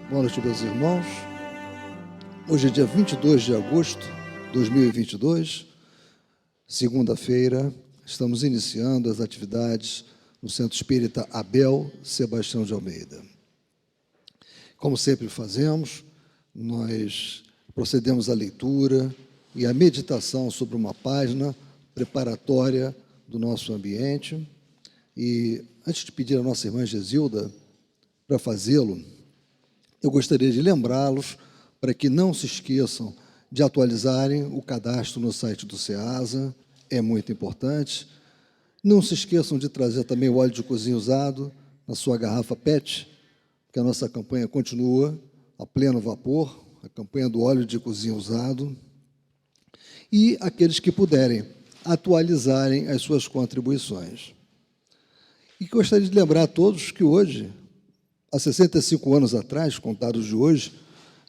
Boa noite, meus irmãos. Hoje é dia 22 de agosto de 2022, segunda-feira. Estamos iniciando as atividades no Centro Espírita Abel Sebastião de Almeida. Como sempre fazemos, nós procedemos à leitura e à meditação sobre uma página preparatória do nosso ambiente. E antes de pedir à nossa irmã Gesilda para fazê-lo, eu gostaria de lembrá-los para que não se esqueçam de atualizarem o cadastro no site do SEASA, é muito importante. Não se esqueçam de trazer também o óleo de cozinha usado na sua garrafa PET, porque a nossa campanha continua a pleno vapor, a campanha do óleo de cozinha usado. E aqueles que puderem, atualizarem as suas contribuições. E gostaria de lembrar a todos que hoje, há 65 anos atrás, contados de hoje,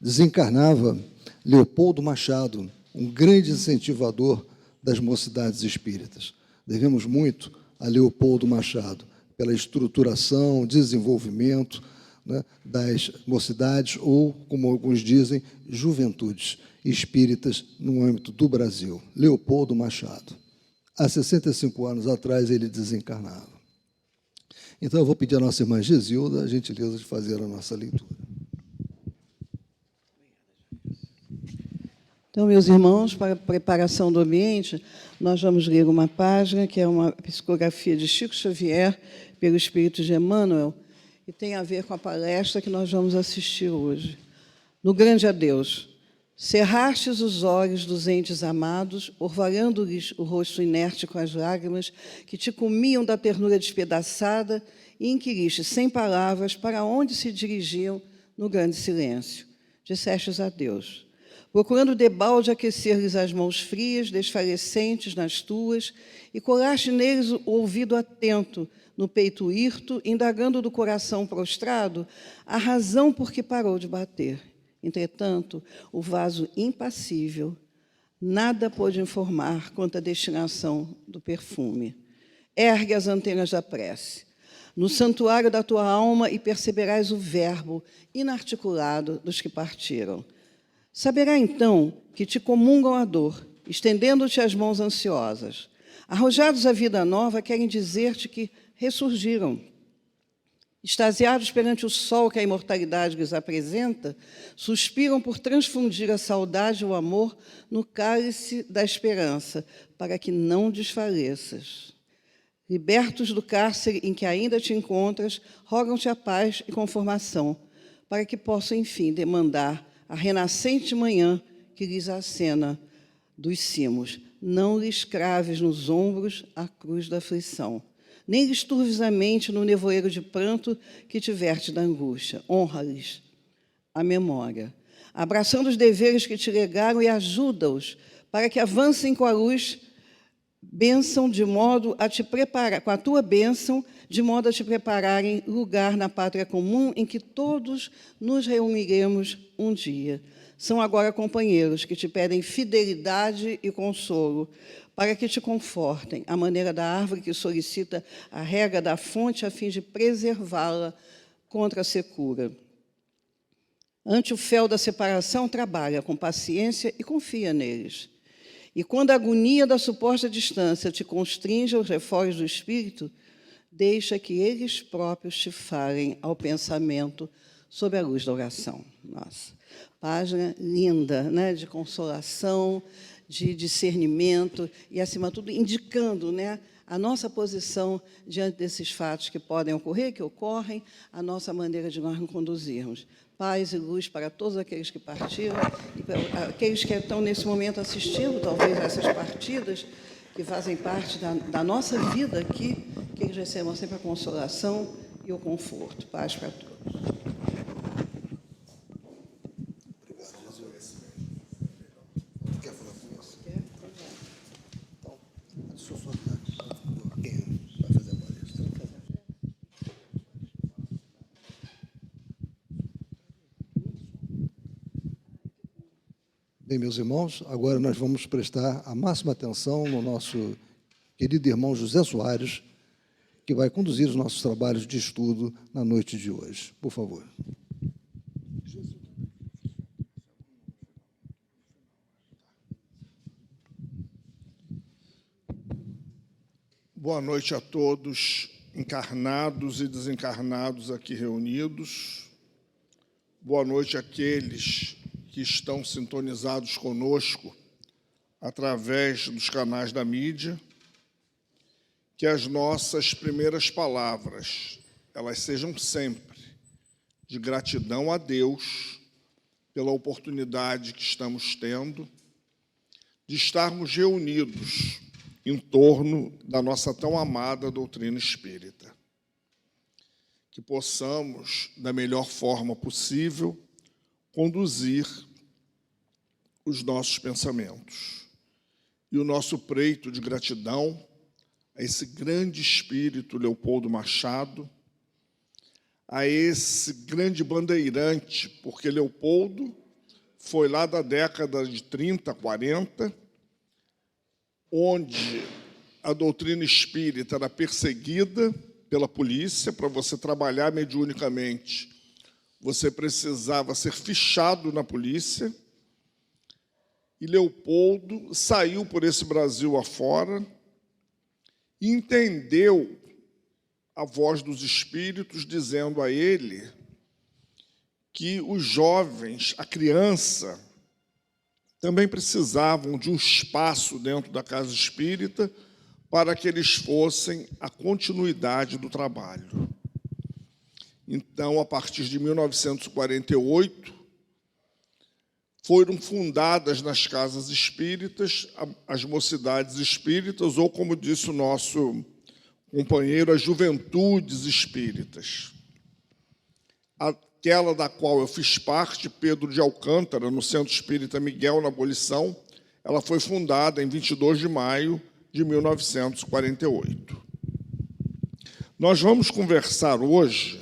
desencarnava Leopoldo Machado, um grande incentivador das mocidades espíritas. Devemos muito a Leopoldo Machado pela estruturação, desenvolvimento, né, das mocidades ou, como alguns dizem, juventudes espíritas no âmbito do Brasil. Leopoldo Machado. Há 65 anos atrás ele desencarnava. Então, eu vou pedir à nossa irmã Gesilda a gentileza de fazer a nossa leitura. Então, meus irmãos, para a preparação do ambiente, nós vamos ler uma página que é uma psicografia de Chico Xavier pelo Espírito de Emmanuel e tem a ver com a palestra que nós vamos assistir hoje. No grande adeus, cerrastes os olhos dos entes amados, orvalhando-lhes o rosto inerte com as lágrimas que te comiam da ternura despedaçada e inquiriste, sem palavras, para onde se dirigiam no grande silêncio. Dissestes adeus, procurando debalde aquecer-lhes as mãos frias, desfalecentes nas tuas, e colaste neles o ouvido atento, no peito hirto, indagando do coração prostrado a razão por que parou de bater. Entretanto, o vaso impassível nada pôde informar quanto à destinação do perfume. Ergue as antenas da prece, no santuário da tua alma, e perceberás o verbo inarticulado dos que partiram. Saberá, então, que te comungam a dor, estendendo-te as mãos ansiosas. Arrojados à vida nova, querem dizer-te que ressurgiram. Extasiados perante o sol que a imortalidade lhes apresenta, suspiram por transfundir a saudade e o amor no cálice da esperança, para que não desfaleças. Libertos do cárcere em que ainda te encontras, rogam-te a paz e conformação, para que possam, enfim, demandar a renascente manhã que lhes acena dos cimos. Não lhes craves nos ombros a cruz da aflição, nem lhes turves a mente no nevoeiro de pranto que te verte da angústia. Honra-lhes a memória, abraçando os deveres que te legaram, e ajuda-os para que avancem com a luz, bênção de modo a te preparar, com a tua bênção, de modo a te prepararem lugar na pátria comum em que todos nos reuniremos um dia. São agora companheiros que te pedem fidelidade e consolo, para que te confortem, à maneira da árvore que solicita a rega da fonte a fim de preservá-la contra a secura. Ante o fel da separação, trabalha com paciência e confia neles. E quando a agonia da suposta distância te constringe aos refórios do espírito, deixa que eles próprios te falem ao pensamento sob a luz da oração. Nossa, página linda, né, de consolação, de discernimento e, acima de tudo, indicando, né, a nossa posição diante desses fatos que podem ocorrer, que ocorrem, a nossa maneira de nós nos conduzirmos. Paz e luz para todos aqueles que partiram e para aqueles que estão, nesse momento, assistindo, talvez, a essas partidas, que fazem parte da nossa vida aqui, que eles recebam sempre a consolação e o conforto. Paz para todos. Bem, meus irmãos, agora nós vamos prestar a máxima atenção no nosso querido irmão José Soares, que vai conduzir os nossos trabalhos de estudo na noite de hoje. Por favor. Boa noite a todos, encarnados e desencarnados aqui reunidos. Boa noite àqueles que estão sintonizados conosco através dos canais da mídia. Que as nossas primeiras palavras, elas sejam sempre de gratidão a Deus pela oportunidade que estamos tendo de estarmos reunidos em torno da nossa tão amada doutrina espírita. Que possamos, da melhor forma possível, conduzir os nossos pensamentos. E o nosso preito de gratidão a esse grande espírito Leopoldo Machado, a esse grande bandeirante, porque Leopoldo foi lá da década de 30, 40, onde a doutrina espírita era perseguida pela polícia. Para você trabalhar mediunicamente, você precisava ser fichado na polícia. E Leopoldo saiu por esse Brasil afora e entendeu a voz dos espíritos dizendo a ele que os jovens, a criança, também precisavam de um espaço dentro da casa espírita para que eles fossem a continuidade do trabalho. Então, a partir de 1948, foram fundadas nas casas espíritas as mocidades espíritas, ou, como disse o nosso companheiro, as juventudes espíritas. Aquela da qual eu fiz parte, Pedro de Alcântara, no Centro Espírita Miguel, na Abolição, ela foi fundada em 22 de maio de 1948. Nós vamos conversar hoje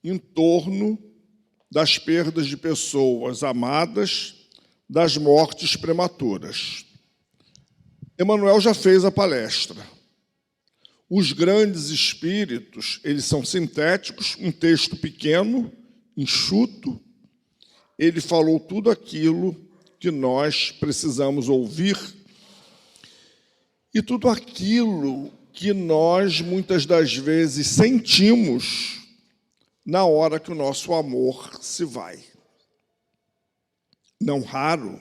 em torno das perdas de pessoas amadas, das mortes prematuras. Emmanuel já fez a palestra. Os grandes espíritos, eles são sintéticos, um texto pequeno, enxuto. Ele falou tudo aquilo que nós precisamos ouvir e tudo aquilo que nós, muitas das vezes, sentimos na hora que o nosso amor se vai. Não raro,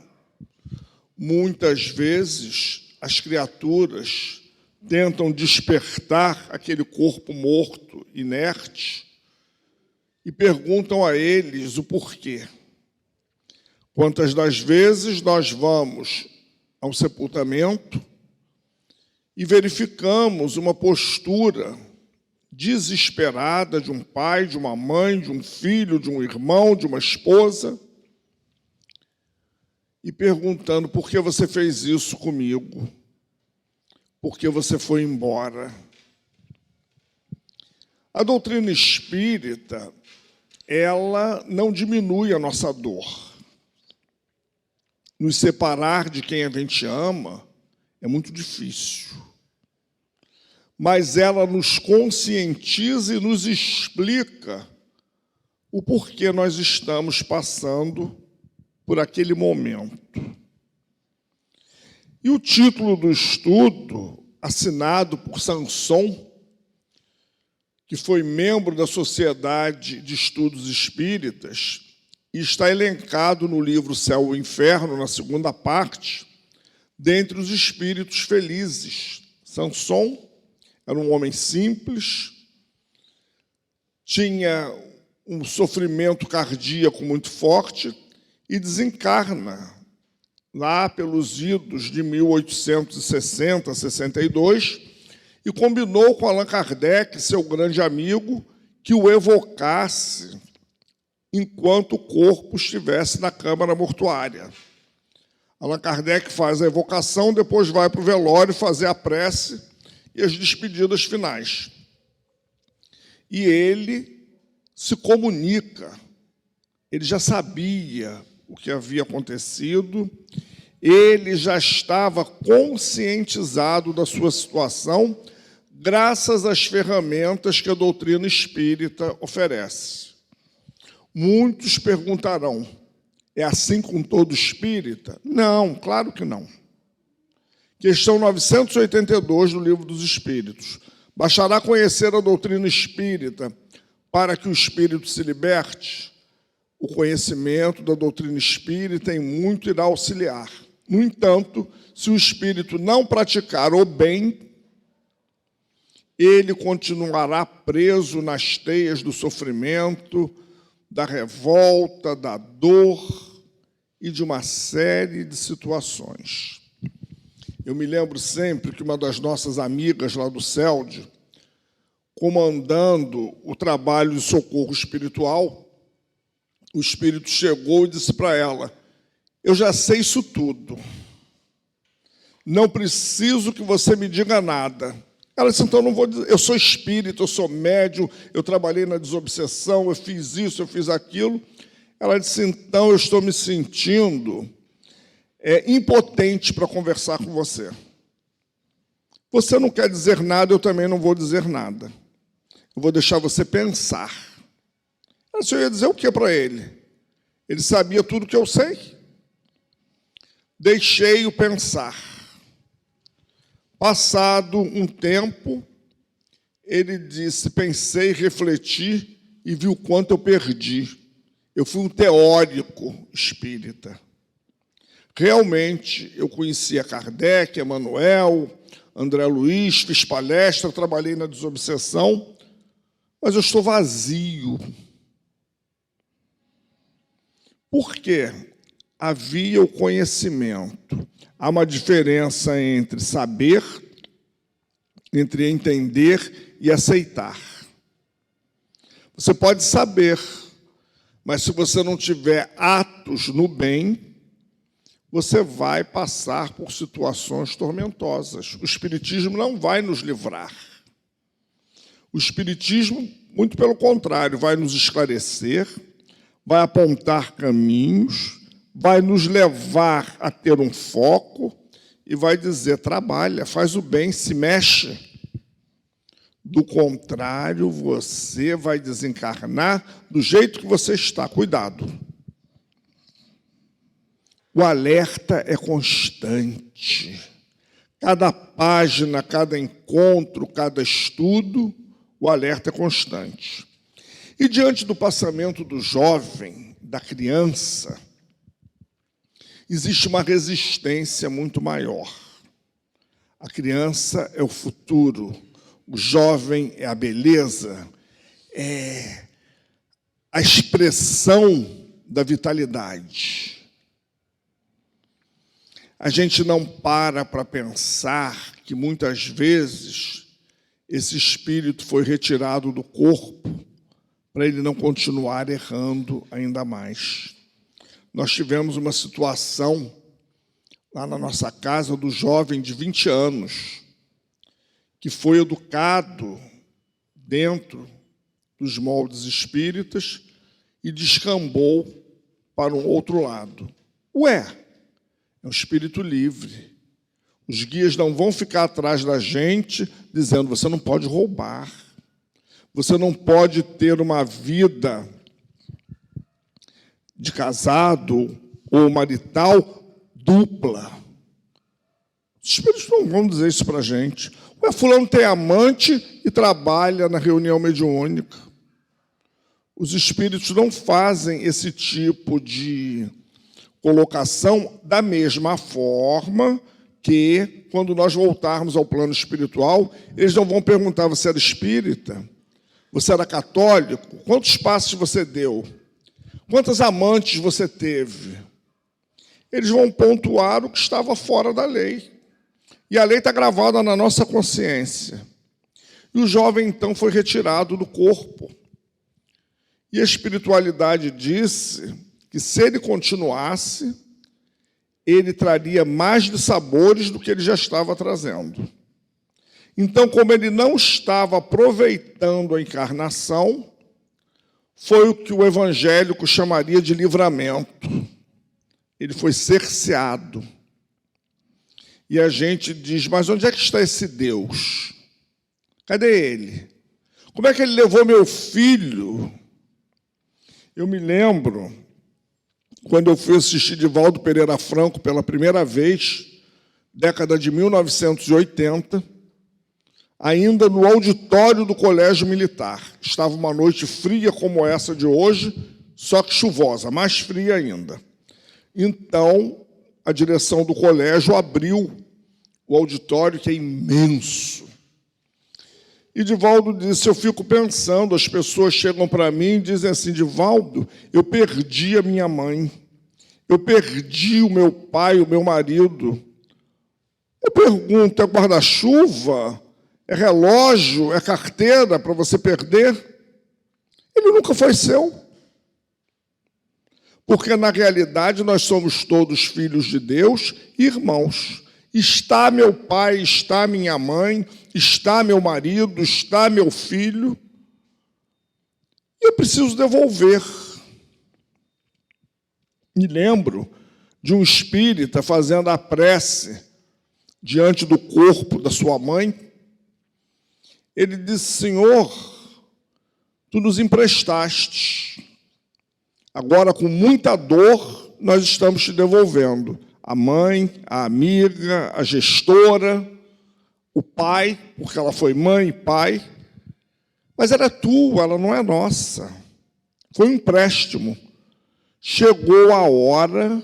muitas vezes, as criaturas tentam despertar aquele corpo morto, inerte, e perguntam a eles o porquê. Quantas das vezes nós vamos ao sepultamento e verificamos uma postura desesperada de um pai, de uma mãe, de um filho, de um irmão, de uma esposa, e perguntando: por que você fez isso comigo? Por que você foi embora? A doutrina espírita, ela não diminui a nossa dor. Nos separar de quem a gente ama é muito difícil. Mas ela nos conscientiza e nos explica o porquê nós estamos passando por aquele momento. E o título do estudo, assinado por Sanson, que foi membro da Sociedade de Estudos Espíritas, e está elencado no livro Céu e Inferno, na segunda parte, dentre os espíritos felizes. Sanson era um homem simples, tinha um sofrimento cardíaco muito forte e desencarna lá pelos idos de 1860, 62, e combinou com Allan Kardec, seu grande amigo, que o evocasse enquanto o corpo estivesse na câmara mortuária. Allan Kardec faz a evocação, depois vai para o velório fazer a prece e as despedidas finais. E ele se comunica, ele já sabia o que havia acontecido, ele já estava conscientizado da sua situação, graças às ferramentas que a doutrina espírita oferece. Muitos perguntarão: é assim com todo espírita? Não, claro que não. Questão 982 do Livro dos Espíritos. Bastará conhecer a doutrina espírita para que o espírito se liberte? O conhecimento da doutrina espírita em muito irá auxiliar. No entanto, se o espírito não praticar o bem, ele continuará preso nas teias do sofrimento, da revolta, da dor e de uma série de situações. Eu me lembro sempre que uma das nossas amigas lá do CELD, comandando o trabalho de socorro espiritual, o espírito chegou e disse para ela: eu já sei isso tudo, não preciso que você me diga nada. Ela disse: então não vou dizer, eu sou espírito, eu sou médium, eu trabalhei na desobsessão, eu fiz isso, eu fiz aquilo. Ela disse: então eu estou me sentindo impotente para conversar com você. Você não quer dizer nada, eu também não vou dizer nada. Eu vou deixar você pensar. Ela disse: eu ia dizer o que para ele? Ele sabia tudo que eu sei. Deixei-o pensar. Passado um tempo, ele disse: pensei, refleti e vi o quanto eu perdi. Eu fui um teórico espírita. Realmente, eu conhecia Kardec, Emmanuel, André Luiz, fiz palestra, trabalhei na desobsessão, mas eu estou vazio. Por quê? Havia o conhecimento. Há uma diferença entre saber, entre entender e aceitar. Você pode saber, mas se você não tiver atos no bem, você vai passar por situações tormentosas. O Espiritismo não vai nos livrar. O Espiritismo, muito pelo contrário, vai nos esclarecer, vai apontar caminhos, vai nos levar a ter um foco e vai dizer: trabalha, faz o bem, se mexe. Do contrário, você vai desencarnar do jeito que você está. Cuidado. O alerta é constante. Cada página, cada encontro, cada estudo, o alerta é constante. E diante do passamento do jovem, da criança, existe uma resistência muito maior. A criança é o futuro, o jovem é a beleza, é a expressão da vitalidade. A gente não para pensar que, muitas vezes, esse espírito foi retirado do corpo para ele não continuar errando ainda mais. Nós tivemos uma situação lá na nossa casa do jovem de 20 anos, que foi educado dentro dos moldes espíritas e descambou para um outro lado. É um espírito livre. Os guias não vão ficar atrás da gente dizendo: você não pode roubar, você não pode ter uma vida de casado ou marital dupla. Os espíritos não vão dizer isso para a gente. Fulano tem amante e trabalha na reunião mediúnica. Os espíritos não fazem esse tipo de colocação da mesma forma que, quando nós voltarmos ao plano espiritual, eles não vão perguntar: você era espírita? Você era católico? Quantos passos você deu? Quantas amantes você teve? Eles vão pontuar o que estava fora da lei. E a lei está gravada na nossa consciência. E o jovem, então, foi retirado do corpo. E a espiritualidade disse que, se ele continuasse, ele traria mais de sabores do que ele já estava trazendo. Então, como ele não estava aproveitando a encarnação, foi o que o evangélico chamaria de livramento. Ele foi cerceado. E a gente diz: mas onde é que está esse Deus? Cadê ele? Como é que ele levou meu filho? Eu me lembro, quando eu fui assistir Divaldo Pereira Franco pela primeira vez, década de 1980, ainda no auditório do Colégio Militar. Estava uma noite fria como essa de hoje, só que chuvosa, mais fria ainda. Então, a direção do colégio abriu o auditório, que é imenso. E Divaldo disse, eu fico pensando, as pessoas chegam para mim e dizem assim, Divaldo, eu perdi a minha mãe, eu perdi o meu pai, o meu marido. Eu pergunto, é guarda-chuva? É relógio? É carteira para você perder? Ele nunca foi seu. Porque, na realidade, nós somos todos filhos de Deus e irmãos. Está meu pai, está minha mãe, está meu marido, está meu filho. E eu preciso devolver. Me lembro de um espírita fazendo a prece diante do corpo da sua mãe. Ele disse, Senhor, tu nos emprestaste. Agora, com muita dor, nós estamos te devolvendo. A mãe, a amiga, a gestora, o pai, porque ela foi mãe e pai. Mas ela é tua, ela não é nossa. Foi um empréstimo. Chegou a hora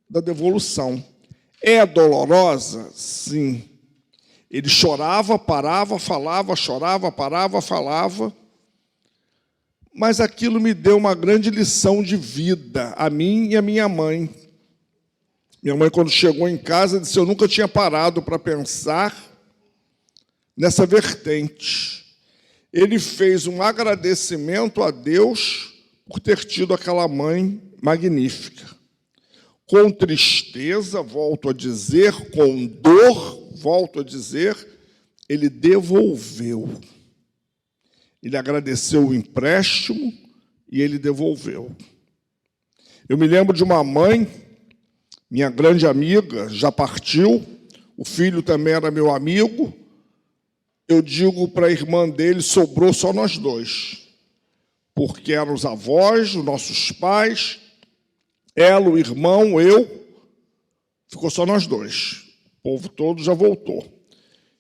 da devolução. É dolorosa? Sim. Ele chorava, parava, falava, chorava, parava, falava. Mas aquilo me deu uma grande lição de vida, a mim e a minha mãe. Minha mãe, quando chegou em casa, disse, eu nunca tinha parado para pensar nessa vertente. Ele fez um agradecimento a Deus por ter tido aquela mãe magnífica. Com tristeza, volto a dizer, com dor, volto a dizer, ele devolveu. Ele agradeceu o empréstimo e ele devolveu. Eu me lembro de uma mãe, minha grande amiga, já partiu, o filho também era meu amigo. Eu digo para a irmã dele, sobrou só nós dois, porque eram os avós, os nossos pais, ela, o irmão, eu, ficou só nós dois. O povo todo já voltou.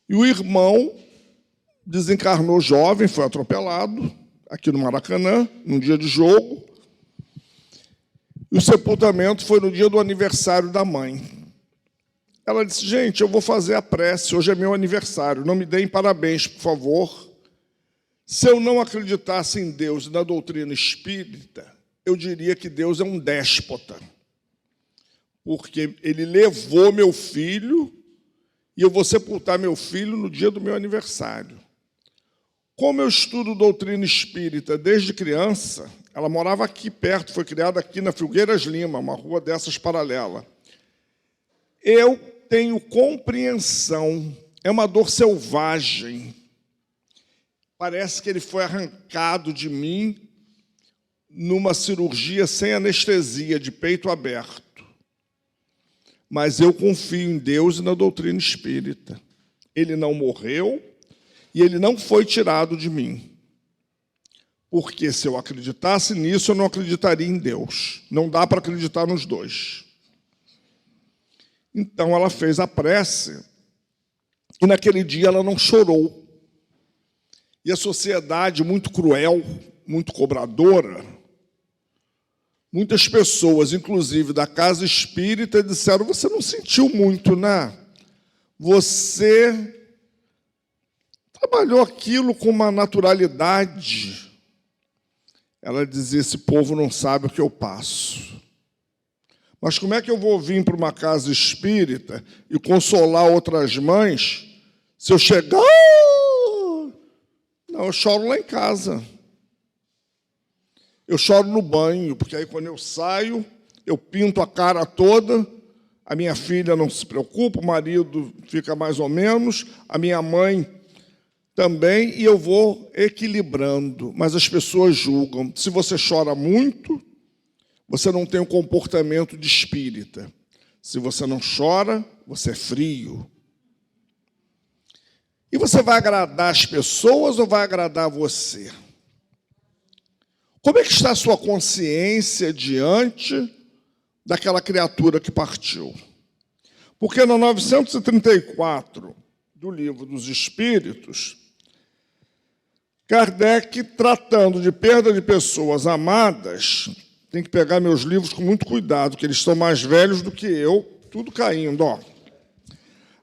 E o irmão desencarnou jovem, foi atropelado, aqui no Maracanã, num dia de jogo. E o sepultamento foi no dia do aniversário da mãe. Ela disse, gente, eu vou fazer a prece, hoje é meu aniversário, não me deem parabéns, por favor. Se eu não acreditasse em Deus e na doutrina espírita, eu diria que Deus é um déspota, porque ele levou meu filho e eu vou sepultar meu filho no dia do meu aniversário. Como eu estudo doutrina espírita desde criança, ela morava aqui perto, foi criada aqui na Filgueiras Lima, uma rua dessas paralela. Eu tenho compreensão, é uma dor selvagem. Parece que ele foi arrancado de mim numa cirurgia sem anestesia, de peito aberto. Mas eu confio em Deus e na doutrina espírita. Ele não morreu e ele não foi tirado de mim. Porque se eu acreditasse nisso, eu não acreditaria em Deus. Não dá para acreditar nos dois. Então ela fez a prece e naquele dia ela não chorou. E a sociedade muito cruel, muito cobradora, muitas pessoas, inclusive da casa espírita, disseram, você não sentiu muito, né? Você trabalhou aquilo com uma naturalidade. Ela dizia, esse povo não sabe o que eu passo. Mas como é que eu vou vir para uma casa espírita e consolar outras mães se eu chegar... Não, eu choro lá em casa. Eu choro no banho, porque aí quando eu saio, eu pinto a cara toda, a minha filha não se preocupa, o marido fica mais ou menos, a minha mãe também, e eu vou equilibrando, mas as pessoas julgam. Se você chora muito, você não tem um comportamento de espírita. Se você não chora, você é frio. E você vai agradar as pessoas ou vai agradar você? Como é que está a sua consciência diante daquela criatura que partiu? Porque na 934 do Livro dos Espíritos, Kardec, tratando de perda de pessoas amadas, tem que pegar meus livros com muito cuidado, que eles estão mais velhos do que eu, tudo caindo, ó.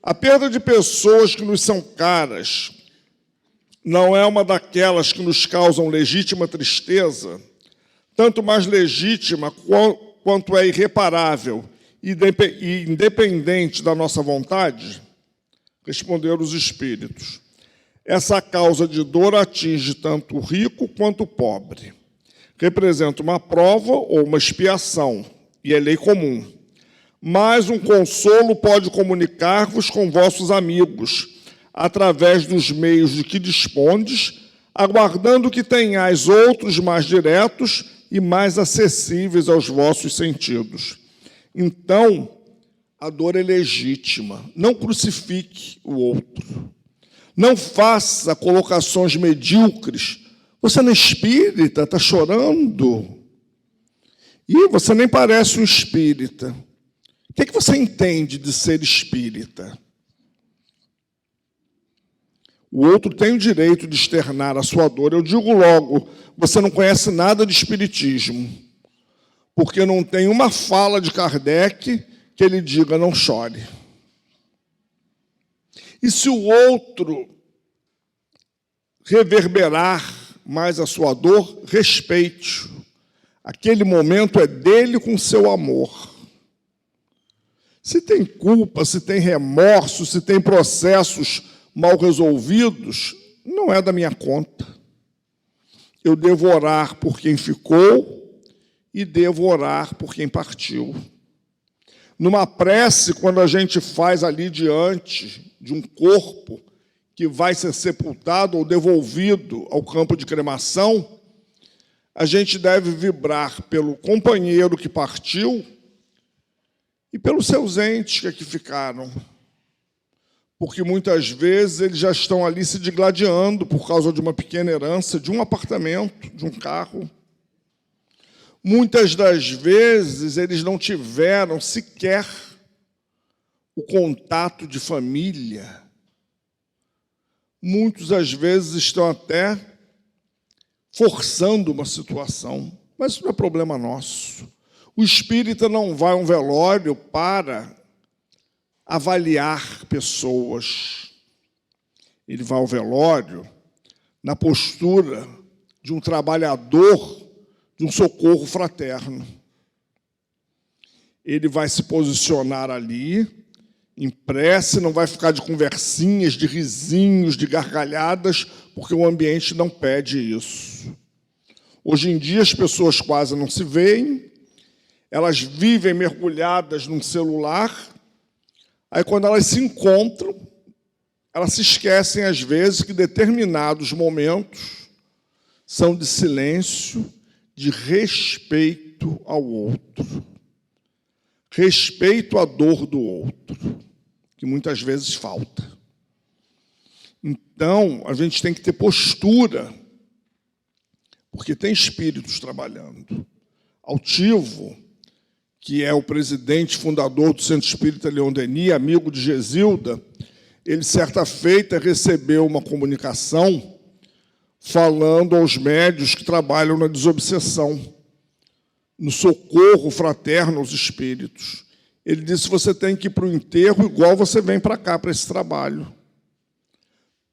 A perda de pessoas que nos são caras não é uma daquelas que nos causam legítima tristeza, tanto mais legítima quanto é irreparável e independente da nossa vontade? Responderam os espíritos. Essa causa de dor atinge tanto o rico quanto o pobre. Representa uma prova ou uma expiação, e é lei comum. Mas um consolo pode comunicar-vos com vossos amigos, através dos meios de que dispondes, aguardando que tenhais outros mais diretos e mais acessíveis aos vossos sentidos. Então, a dor é legítima. Não crucifique o outro. Não faça colocações medíocres. Você não é espírita, está chorando. E você nem parece um espírita. O que você entende de ser espírita? O outro tem o direito de externar a sua dor. Eu digo logo, você não conhece nada de espiritismo, porque não tem uma fala de Kardec que ele diga, não chore. E se o outro reverberar mais a sua dor, respeite-o. Aquele momento é dele com seu amor. Se tem culpa, se tem remorso, se tem processos mal resolvidos, não é da minha conta. Eu devo orar por quem ficou e devo orar por quem partiu. Numa prece, quando a gente faz ali diante de um corpo que vai ser sepultado ou devolvido ao campo de cremação, a gente deve vibrar pelo companheiro que partiu e pelos seus entes que aqui ficaram. Porque muitas vezes eles já estão ali se digladiando por causa de uma pequena herança, de um apartamento, de um carro. Muitas das vezes eles não tiveram sequer o contato de família. Muitos, às vezes, estão até forçando uma situação, mas isso não é problema nosso. O espírita não vai a um velório para avaliar pessoas. Ele vai ao velório na postura de um trabalhador de um socorro fraterno. Ele vai se posicionar ali, em prece, não vai ficar de conversinhas, de risinhos, de gargalhadas, porque o ambiente não pede isso. Hoje em dia as pessoas quase não se veem, elas vivem mergulhadas num celular, aí quando elas se encontram, elas se esquecem às vezes que determinados momentos são de silêncio, de respeito ao outro. Respeito à dor do outro, que muitas vezes falta. Então, a gente tem que ter postura, porque tem espíritos trabalhando. Altivo, que é o presidente fundador do Centro Espírita Leon Denis, amigo de Gesilda, ele, certa feita, recebeu uma comunicação falando aos médios que trabalham na desobsessão, no socorro fraterno aos espíritos. Ele disse, você tem que ir para o enterro igual você vem para cá, para esse trabalho.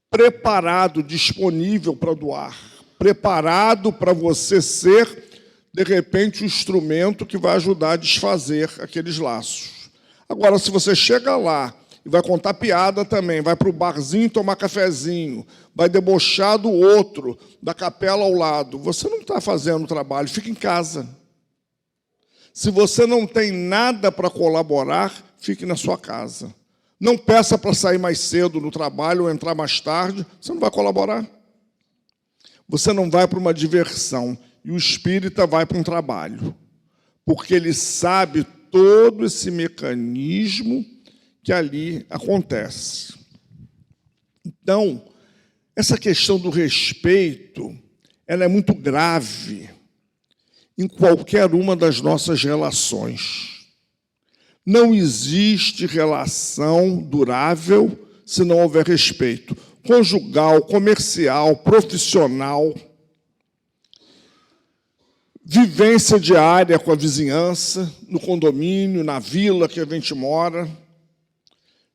Preparado, disponível para doar. Preparado para você ser, de repente, o instrumento que vai ajudar a desfazer aqueles laços. Agora, se você chega lá e vai contar piada também, vai para o barzinho tomar cafezinho, vai debochar do outro, da capela ao lado, você não está fazendo o trabalho, fica em casa. Se você não tem nada para colaborar, fique na sua casa. Não peça para sair mais cedo no trabalho ou entrar mais tarde, você não vai colaborar. Você não vai para uma diversão, e o espírita vai para um trabalho, porque ele sabe todo esse mecanismo que ali acontece. Então, essa questão do respeito, ela é muito grave em qualquer uma das nossas relações. Não existe relação durável se não houver respeito conjugal, comercial, profissional, vivência diária com a vizinhança, no condomínio, na vila que a gente mora.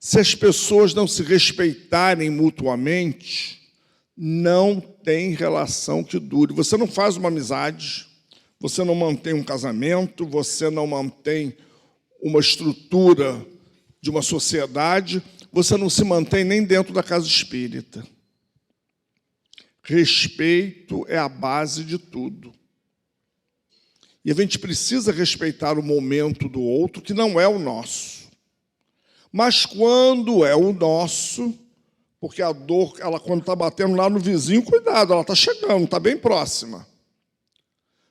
Se as pessoas não se respeitarem mutuamente, não tem relação que dure. Você não faz uma amizade, você não mantém um casamento, você não mantém uma estrutura de uma sociedade, você não se mantém nem dentro da casa espírita. Respeito é a base de tudo. E a gente precisa respeitar o momento do outro, que não é o nosso. Mas quando é o nosso, porque a dor, ela quando está batendo lá no vizinho, cuidado, ela está chegando, está bem próxima.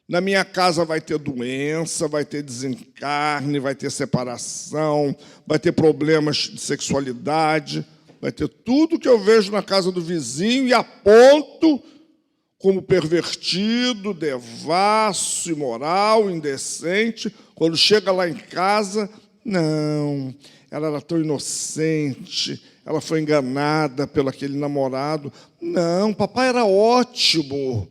Na minha casa vai ter doença, vai ter desencarne, vai ter separação, vai ter problemas de sexualidade, vai ter tudo que eu vejo na casa do vizinho e aponto como pervertido, devasso, imoral, indecente. Quando chega lá em casa, não, ela era tão inocente, ela foi enganada pelo aquele namorado. Não, papai era ótimo.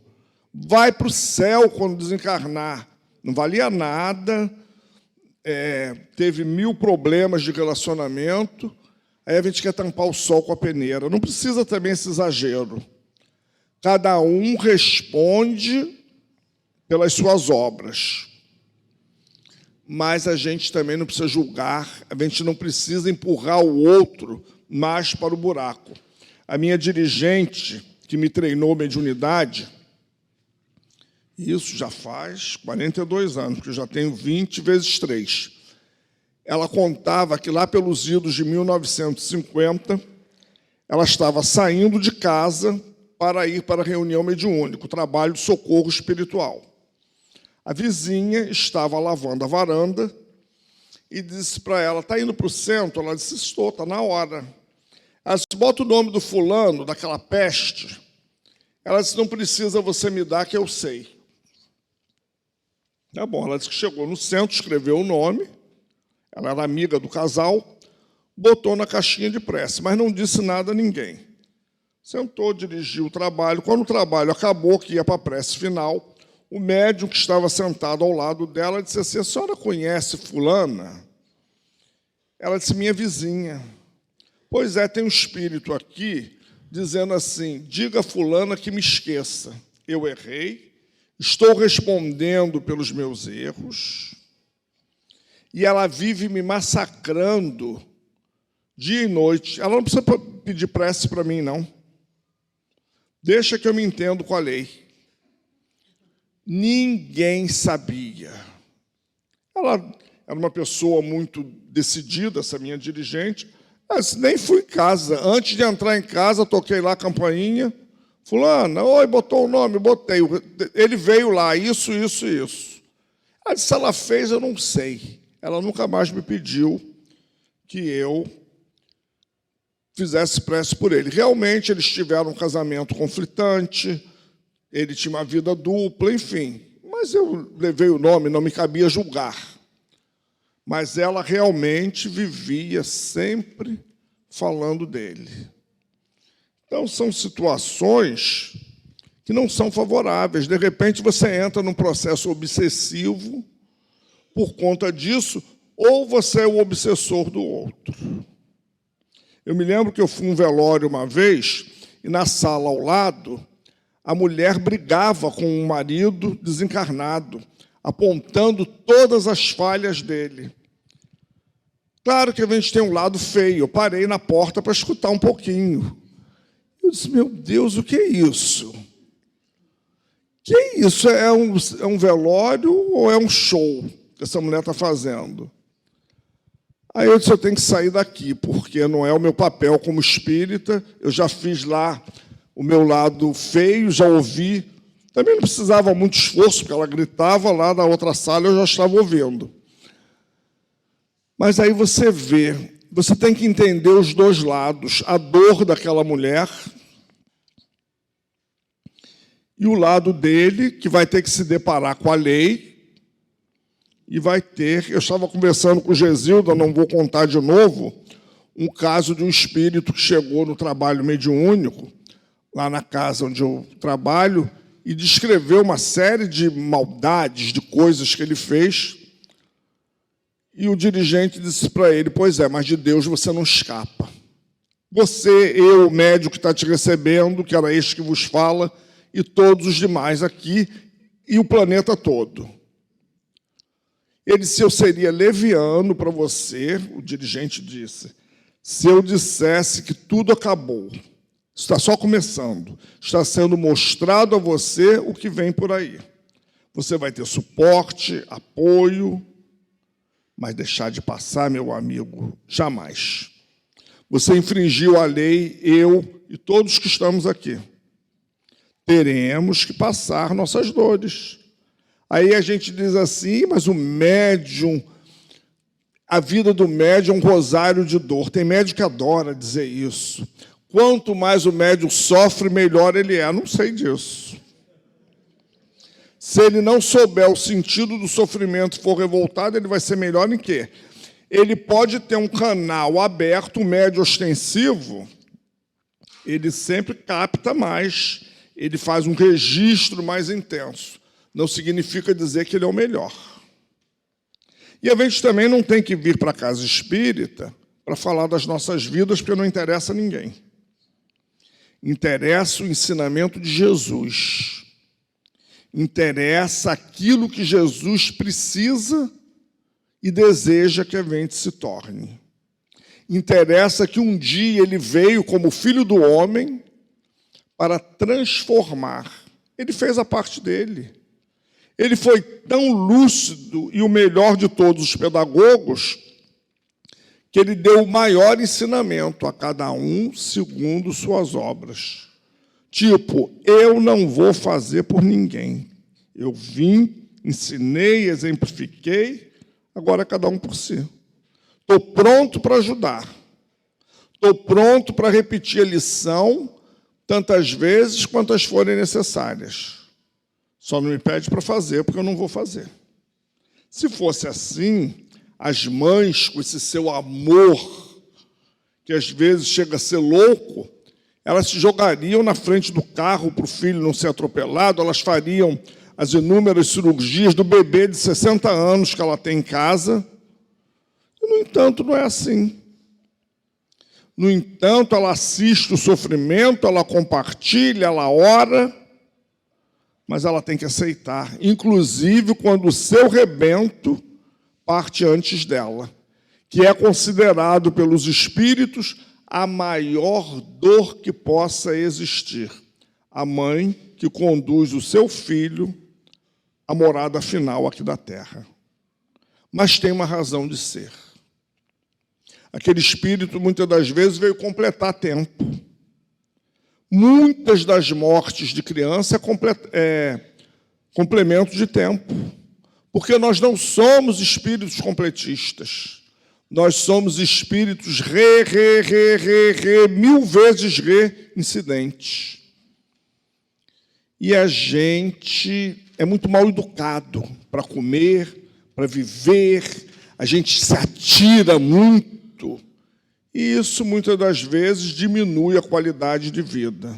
Vai para o céu quando desencarnar. Não valia nada, teve 1000 problemas de relacionamento, aí a gente quer tampar o sol com a peneira. Não precisa também esse exagero. Cada um responde pelas suas obras. Mas a gente também não precisa julgar, a gente não precisa empurrar o outro mais para o buraco. A minha dirigente, que me treinou mediunidade, isso já faz 42 anos, porque eu já tenho 20 vezes 3. Ela contava que lá pelos idos de 1950, ela estava saindo de casa para ir para a reunião mediúnica, o trabalho de socorro espiritual. A vizinha estava lavando a varanda e disse para ela, está indo para o centro? Ela disse, estou, está na hora. Ela disse, bota o nome do fulano, daquela peste. Ela disse, não precisa você me dar, que eu sei. Tá bom, ela disse que chegou no centro, escreveu o nome, ela era amiga do casal, botou na caixinha de prece, mas não disse nada a ninguém. Sentou, dirigiu o trabalho. Quando o trabalho acabou, que ia para a prece final, o médium que estava sentado ao lado dela disse assim, a senhora conhece fulana? Ela disse, minha vizinha. Pois é, tem um espírito aqui dizendo assim, diga a fulana que me esqueça. Eu errei, estou respondendo pelos meus erros, e ela vive me massacrando dia e noite. Ela não precisa pedir prece para mim, não. Deixa que eu me entendo com a lei. Ninguém sabia. Ela era uma pessoa muito decidida, essa minha dirigente, mas nem fui em casa. Antes de entrar em casa, toquei lá a campainha. Fulana, oi, botou o nome? Botei. Ele veio lá, isso. Ela disse, ela fez, eu não sei. Ela nunca mais me pediu que eu fizesse prece por ele. Realmente, eles tiveram um casamento conflitante, ele tinha uma vida dupla, enfim. Mas eu levei o nome, não me cabia julgar. Mas ela realmente vivia sempre falando dele. Então, são situações que não são favoráveis. De repente, você entra num processo obsessivo por conta disso, ou você é o obsessor do outro. Eu me lembro que eu fui a um velório uma vez, e na sala ao lado, a mulher brigava com o marido desencarnado, apontando todas as falhas dele. Claro que a gente tem um lado feio. Eu parei na porta para escutar um pouquinho. Eu disse, meu Deus, o que é isso? Que é isso? É um velório ou é um show que essa mulher está fazendo? Aí eu disse, eu tenho que sair daqui, porque não é o meu papel como espírita. Eu já fiz lá o meu lado feio, já ouvi. Também não precisava muito esforço, porque ela gritava lá na outra sala, eu já estava ouvindo. Mas aí você vê, você tem que entender os dois lados, a dor daquela mulher e o lado dele, que vai ter que se deparar com a lei, e vai ter... Eu estava conversando com o Gesilda, não vou contar de novo, um caso de um espírito que chegou no trabalho mediúnico, lá na casa onde eu trabalho, e descreveu uma série de maldades, de coisas que ele fez. E o dirigente disse para ele: pois é, mas de Deus você não escapa. Você, eu, o médico que está te recebendo, que era este que vos fala, e todos os demais aqui, e o planeta todo. Ele disse: eu seria leviano para você, o dirigente disse, se eu dissesse que tudo acabou. Está só começando. Está sendo mostrado a você o que vem por aí. Você vai ter suporte, apoio, mas deixar de passar, meu amigo, jamais. Você infringiu a lei, eu e todos que estamos aqui. Teremos que passar nossas dores. Aí a gente diz assim: mas o médium, a vida do médium é um rosário de dor. Tem médium que adora dizer isso. Quanto mais o médium sofre, melhor ele é. Não sei disso. Se ele não souber o sentido do sofrimento e for revoltado, ele vai ser melhor em quê? Ele pode ter um canal aberto, um médium ostensivo, ele sempre capta mais, ele faz um registro mais intenso. Não significa dizer que ele é o melhor. E a gente também não tem que vir para a casa espírita para falar das nossas vidas, porque não interessa a ninguém. Interessa o ensinamento de Jesus. Interessa aquilo que Jesus precisa e deseja que a gente se torne. Interessa que um dia ele veio como Filho do Homem para transformar. Ele fez a parte dele. Ele foi tão lúcido e o melhor de todos os pedagogos que ele deu o maior ensinamento a cada um segundo suas obras. Tipo, eu não vou fazer por ninguém. Eu vim, ensinei, exemplifiquei, agora cada um por si. Estou pronto para ajudar. Estou pronto para repetir a lição tantas vezes quantas forem necessárias. Só não me pede para fazer, porque eu não vou fazer. Se fosse assim, as mães, com esse seu amor, que às vezes chega a ser louco, elas se jogariam na frente do carro para o filho não ser atropelado, elas fariam as inúmeras cirurgias do bebê de 60 anos que ela tem em casa. E, no entanto, não é assim. No entanto, ela assiste o sofrimento, ela compartilha, ela ora, mas ela tem que aceitar, inclusive quando o seu rebento parte antes dela, que é considerado pelos espíritos a maior dor que possa existir. A mãe que conduz o seu filho à morada final aqui da terra. Mas tem uma razão de ser. Aquele espírito, muitas das vezes, veio completar tempo. Muitas das mortes de criança é complemento de tempo. Porque nós não somos espíritos completistas. Nós somos espíritos mil vezes reincidentes. E a gente é muito mal educado para comer, para viver. A gente se atira muito. E isso, muitas das vezes, diminui a qualidade de vida.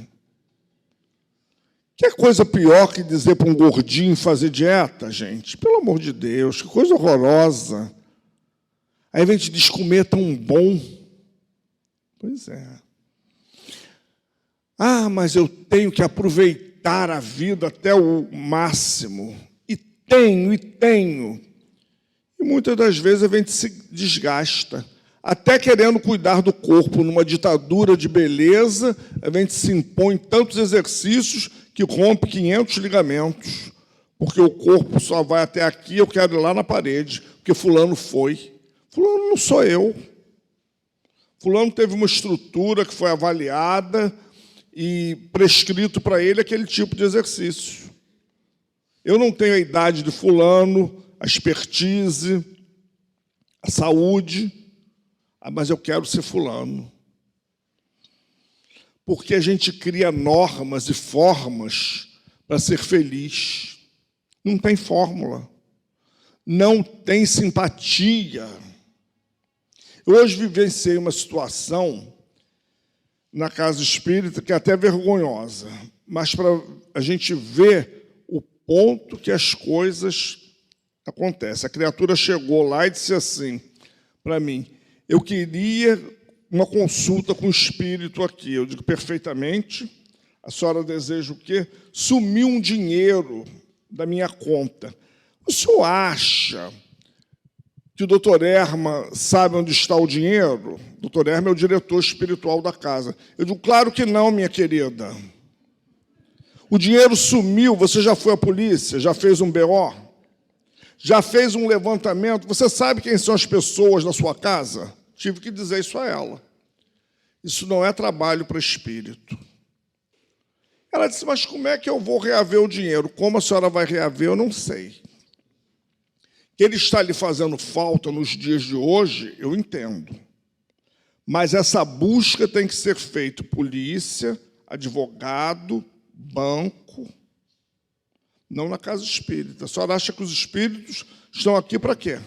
Que coisa pior que dizer para um gordinho fazer dieta, gente? Pelo amor de Deus, que coisa horrorosa. Aí a gente diz comer é tão bom. Pois é. Ah, mas eu tenho que aproveitar a vida até o máximo. E tenho. E muitas das vezes a gente se desgasta. Até querendo cuidar do corpo numa ditadura de beleza, a gente se impõe tantos exercícios que rompe 500 ligamentos, porque o corpo só vai até aqui, eu quero ir lá na parede, porque fulano foi. Fulano não sou eu. Fulano teve uma estrutura que foi avaliada e prescrito para ele aquele tipo de exercício. Eu não tenho a idade de fulano, a expertise, a saúde, mas eu quero ser fulano. Porque a gente cria normas e formas para ser feliz. Não tem fórmula. não tem simpatia. Eu hoje vivenciei uma situação na casa espírita que é até vergonhosa, mas para a gente ver o ponto que as coisas acontecem. A criatura chegou lá e disse assim para mim: eu queria uma consulta com o espírito aqui. Eu digo: perfeitamente. A senhora deseja o quê? Sumiu um dinheiro da minha conta. O senhor acha que o doutor Erma sabe onde está o dinheiro? O doutor Erma é o diretor espiritual da casa. Eu digo: claro que não, minha querida. O dinheiro sumiu, você já foi à polícia? Já fez um BO? Já fez um levantamento? Você sabe quem são as pessoas da sua casa? Tive que dizer isso a ela. Isso não é trabalho para espírito. Ela disse: mas como é que eu vou reaver o dinheiro? Como a senhora vai reaver, eu não sei. Que ele está lhe fazendo falta nos dias de hoje, eu entendo. Mas essa busca tem que ser feita polícia, advogado, banco, não na casa espírita. A senhora acha que os espíritos estão aqui para quê?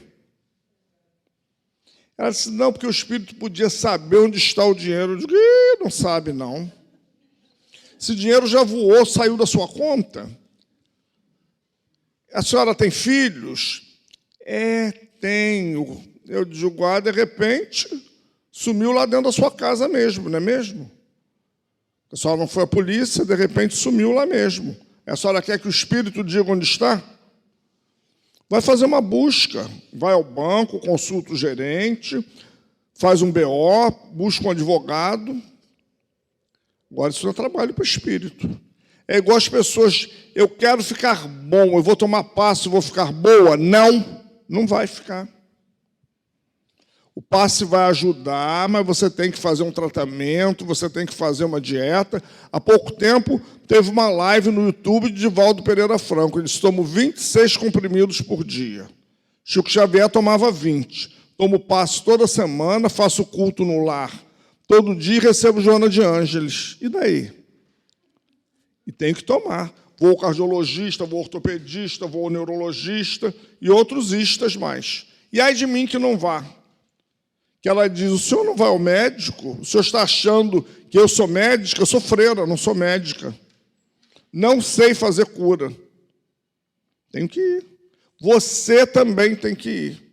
Ela disse: não, porque o espírito podia saber onde está o dinheiro. Eu digo: não sabe, não. Esse dinheiro já voou, saiu da sua conta. A senhora tem filhos? Tenho. Eu digo: de repente, sumiu lá dentro da sua casa mesmo, não é mesmo? A senhora não foi à polícia, de repente sumiu lá mesmo. A senhora quer que o espírito diga onde está? Vai fazer uma busca, vai ao banco, consulta o gerente, faz um BO, busca um advogado. Agora, isso não é trabalho para o espírito. É igual as pessoas: eu quero ficar bom, eu vou tomar passe, vou ficar boa. Não, não vai ficar. O passe vai ajudar, mas você tem que fazer um tratamento, você tem que fazer uma dieta. Há pouco tempo, teve uma live no YouTube de Divaldo Pereira Franco. Eles tomam 26 comprimidos por dia. Chico Xavier tomava 20. Tomo passe toda semana, faço culto no lar todo dia e recebo Joana de Ângeles. E daí? E tenho que tomar. Vou ao cardiologista, vou ao ortopedista, vou ao neurologista e outros istas mais. E ai de mim que não vá. Que ela diz: o senhor não vai ao médico? O senhor está achando que eu sou médica? Eu sou freira, não sou médica. Não sei fazer cura. Tenho que ir. Você também tem que ir.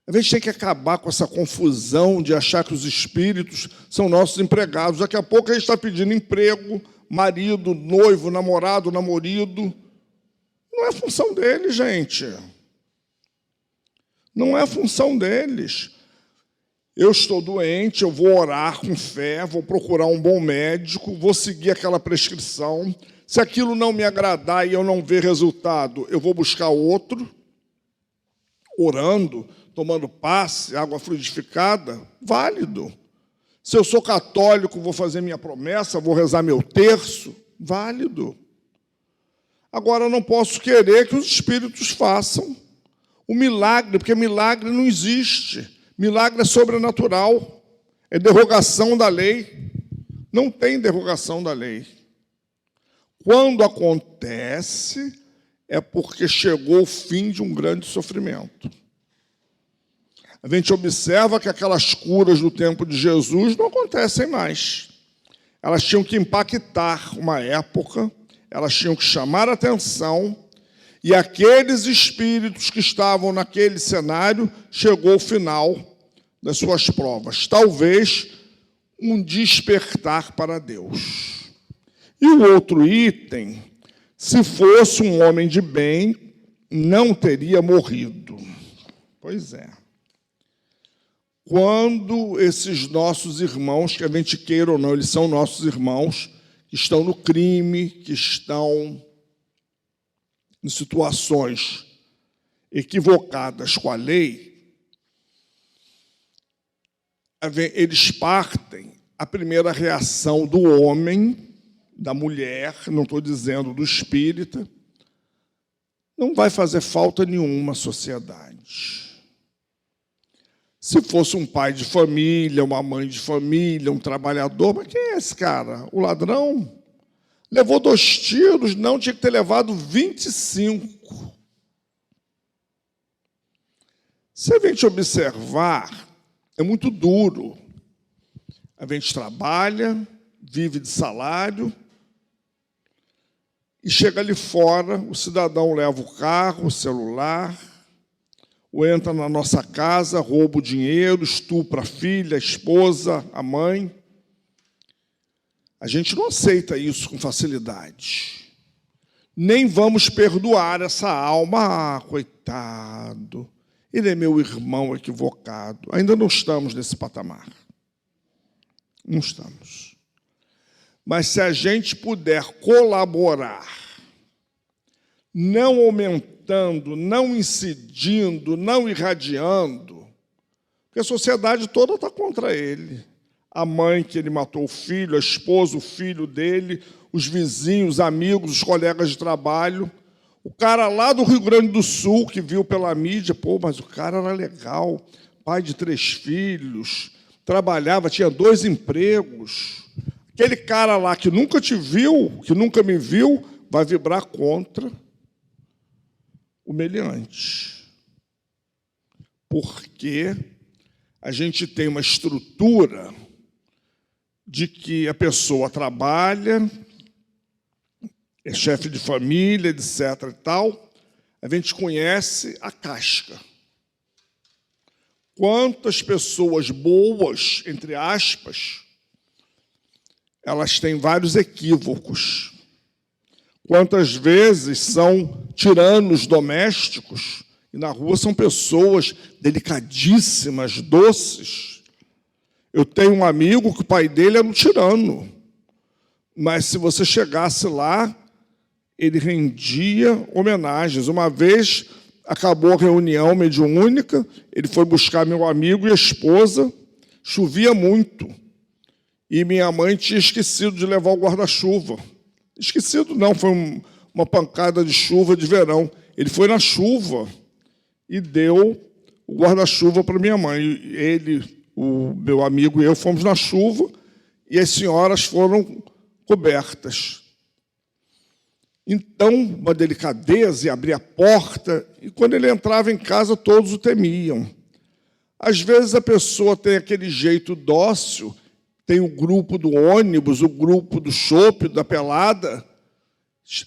A gente tem que acabar com essa confusão de achar que os espíritos são nossos empregados. Daqui a pouco a gente está pedindo emprego, marido, noivo, namorado, namorido. Não é função deles, gente. Não é função deles. Eu estou doente, eu vou orar com fé, vou procurar um bom médico, vou seguir aquela prescrição. Se aquilo não me agradar e eu não ver resultado, eu vou buscar outro, orando, tomando passe, água fluidificada, válido. Se eu sou católico, vou fazer minha promessa, vou rezar meu terço, válido. Agora, eu não posso querer que os espíritos façam o milagre, porque milagre não existe. Milagre é sobrenatural, é derrogação da lei. Não tem derrogação da lei. Quando acontece, é porque chegou o fim de um grande sofrimento. A gente observa que aquelas curas do tempo de Jesus não acontecem mais. Elas tinham que impactar uma época, elas tinham que chamar a atenção, e aqueles espíritos que estavam naquele cenário, chegou o final das suas provas. Talvez um despertar para Deus. E o outro item: se fosse um homem de bem, não teria morrido. Pois é. Quando esses nossos irmãos, que a gente queira ou não, eles são nossos irmãos, que estão no crime, que estão em situações equivocadas com a lei, eles partem. A primeira reação do homem, da mulher, não estou dizendo do espírita, não vai fazer falta nenhuma à sociedade. Se fosse um pai de família, uma mãe de família, um trabalhador, mas quem é esse cara? O ladrão? Levou 2 tiros, não tinha que ter levado 25. Se a gente observar, é muito duro. A gente trabalha, vive de salário, e chega ali fora, o cidadão leva o carro, o celular, ou entra na nossa casa, rouba o dinheiro, estupra a filha, a esposa, a mãe. A gente não aceita isso com facilidade. Nem vamos perdoar essa alma. Ah, coitado, ele é meu irmão equivocado. Ainda não estamos nesse patamar. Não estamos. Mas se a gente puder colaborar, não aumentando, não incidindo, não irradiando, porque a sociedade toda está contra ele. A mãe que ele matou o filho, a esposa, o filho dele, os vizinhos, os amigos, os colegas de trabalho. O cara lá do Rio Grande do Sul, que viu pela mídia, pô, mas o cara era legal, pai de 3 filhos, trabalhava, tinha 2 empregos. Aquele cara lá que nunca te viu, que nunca me viu, vai vibrar contra o meliante. Porque a gente tem uma estrutura de que a pessoa trabalha, é chefe de família, etc. e tal, a gente conhece a casca. Quantas pessoas boas, entre aspas, elas têm vários equívocos. Quantas vezes são tiranos domésticos e na rua são pessoas delicadíssimas, doces. Eu tenho um amigo que o pai dele era um tirano, mas se você chegasse lá, ele rendia homenagens. Uma vez acabou a reunião mediúnica, ele foi buscar meu amigo e a esposa, chovia muito, e minha mãe tinha esquecido de levar o guarda-chuva. Esquecido não, foi uma pancada de chuva de verão. Ele foi na chuva e deu o guarda-chuva para minha mãe. Ele, o meu amigo e eu fomos na chuva e as senhoras foram cobertas. Então, uma delicadeza, e abrir a porta, e quando ele entrava em casa, todos o temiam. Às vezes a pessoa tem aquele jeito dócil, tem o grupo do ônibus, o grupo do chopp, da pelada.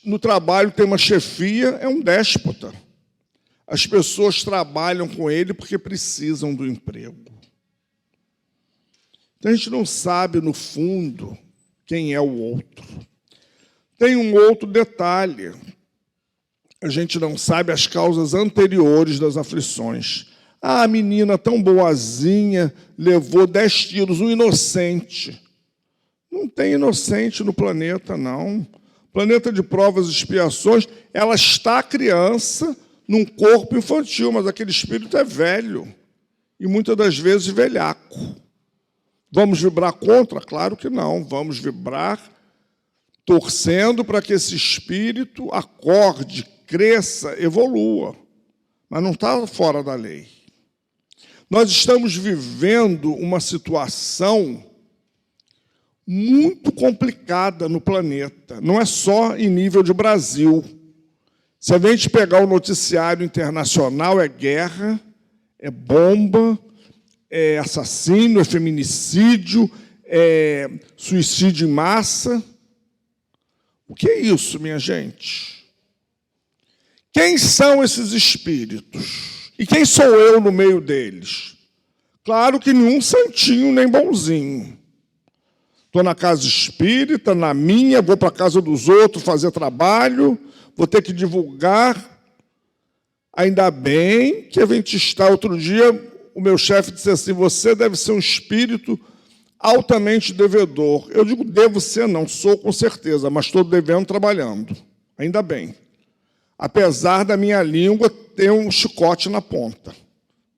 No trabalho tem uma chefia, é um déspota. As pessoas trabalham com ele porque precisam do emprego. Então, a gente não sabe, no fundo, quem é o outro. Tem um outro detalhe. A gente não sabe as causas anteriores das aflições. Ah, a menina tão boazinha, levou 10 tiros, um inocente. Não tem inocente no planeta, não. Planeta de provas e expiações, ela está criança num corpo infantil, mas aquele espírito é velho. E muitas das vezes velhaco. Vamos vibrar contra? Claro que não. Vamos vibrar torcendo para que esse espírito acorde, cresça, evolua. Mas não está fora da lei. Nós estamos vivendo uma situação muito complicada no planeta. Não é só em nível de Brasil. Se a gente pegar o noticiário internacional, é guerra, é bomba, é assassínio, é feminicídio, é suicídio em massa. O que é isso, minha gente? Quem são esses espíritos? E quem sou eu no meio deles? Claro que nenhum santinho nem bonzinho. Estou na casa espírita, na minha, vou para a casa dos outros fazer trabalho, vou ter que divulgar. Ainda bem que a gente está... Outro dia, o meu chefe disse assim, você deve ser um espírito altamente devedor. Eu digo, devo ser, não, sou com certeza, mas estou devendo trabalhando. Ainda bem. Apesar da minha língua ter um chicote na ponta.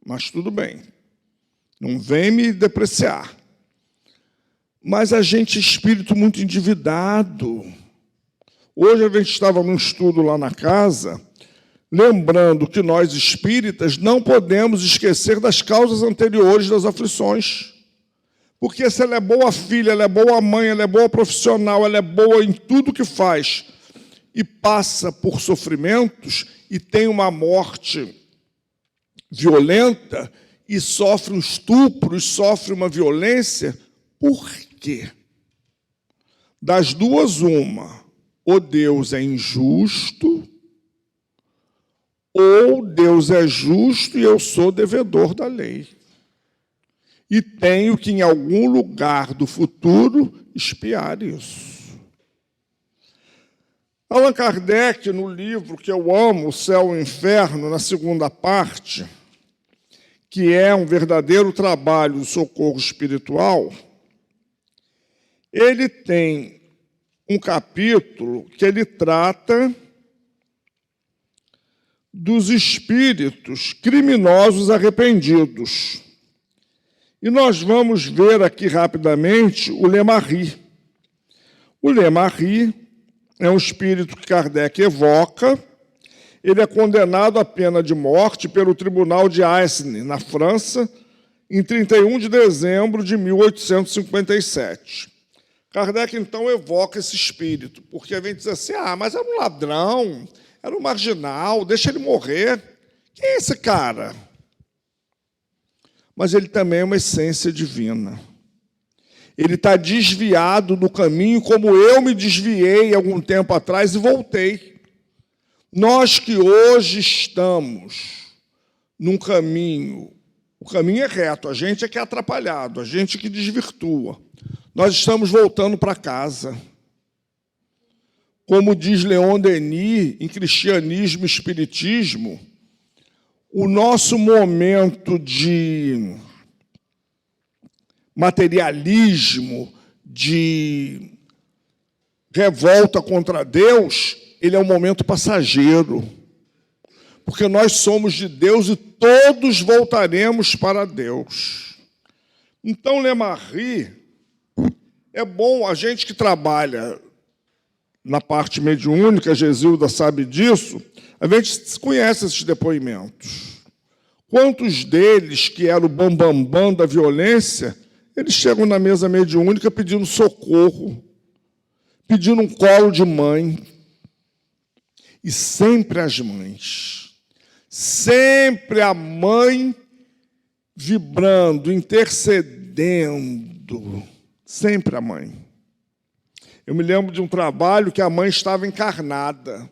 Mas tudo bem. Não vem me depreciar. Mas a gente é espírito muito endividado. Hoje a gente estava num estudo lá na casa, lembrando que nós espíritas não podemos esquecer das causas anteriores das aflições. Porque se ela é boa filha, ela é boa mãe, ela é boa profissional, ela é boa em tudo que faz, e passa por sofrimentos e tem uma morte violenta e sofre um estupro, e sofre uma violência. Por quê? Das duas, uma. Ou Deus é injusto, ou Deus é justo e eu sou devedor da lei. E tenho que, em algum lugar do futuro, expiar isso. Allan Kardec, no livro que eu amo, O Céu e o Inferno, na segunda parte, que é um verdadeiro trabalho de socorro espiritual, ele tem um capítulo que ele trata dos espíritos criminosos arrependidos. E nós vamos ver aqui rapidamente o Lemarri. O Lemarri é um espírito que Kardec evoca. Ele é condenado à pena de morte pelo Tribunal de Aisne, na França, em 31 de dezembro de 1857. Kardec, então, evoca esse espírito, porque a gente diz assim, mas era um ladrão, era um marginal, deixa ele morrer. Quem é esse cara? Mas ele também é uma essência divina. Ele está desviado do caminho, como eu me desviei algum tempo atrás e voltei. Nós que hoje estamos num caminho, o caminho é reto, a gente é que é atrapalhado, a gente que desvirtua. Nós estamos voltando para casa. Como diz Leon Denis, em Cristianismo e Espiritismo, o nosso momento de materialismo, de revolta contra Deus, ele é um momento passageiro. Porque nós somos de Deus e todos voltaremos para Deus. Então, Lemarri, é bom a gente que trabalha na parte mediúnica, Gesilda sabe disso, a gente conhece esses depoimentos. Quantos deles, que eram o bambambam da violência, eles chegam na mesa mediúnica pedindo socorro, pedindo um colo de mãe. E sempre as mães, sempre a mãe vibrando, intercedendo, sempre a mãe. Eu me lembro de um trabalho que a mãe estava encarnada,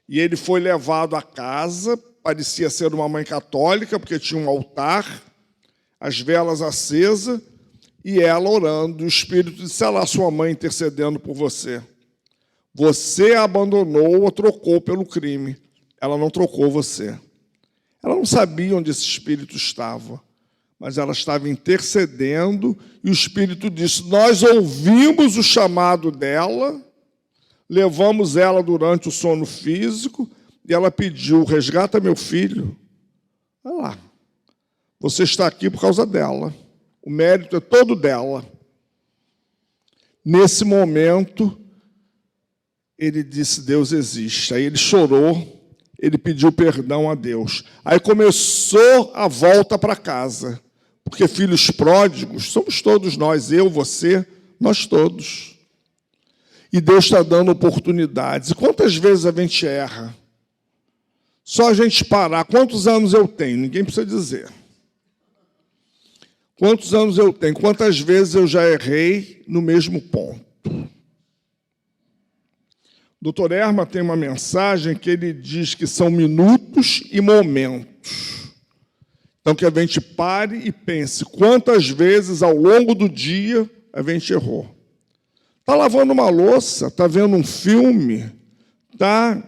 e ele foi levado à casa, parecia ser uma mãe católica, porque tinha um altar, as velas acesas, e ela orando. O Espírito disse, lá sua mãe intercedendo por você. Você a abandonou ou trocou pelo crime. Ela não trocou você. Ela não sabia onde esse Espírito estava, mas ela estava intercedendo, e o Espírito disse, nós ouvimos o chamado dela, levamos ela durante o sono físico, e ela pediu, resgata meu filho. Olha lá, você está aqui por causa dela. O mérito é todo dela. Nesse momento, ele disse, Deus existe. Aí ele chorou, ele pediu perdão a Deus. Aí começou a volta para casa. Porque filhos pródigos somos todos nós, eu, você, nós todos. E Deus está dando oportunidades. E quantas vezes a gente erra? Só a gente parar. Quantos anos eu tenho? Ninguém precisa dizer. Quantos anos eu tenho? Quantas vezes eu já errei no mesmo ponto? O Dr. Erma tem uma mensagem que ele diz que são minutos e momentos. Então, que a gente pare e pense quantas vezes ao longo do dia a gente errou. Está lavando uma louça, está vendo um filme, está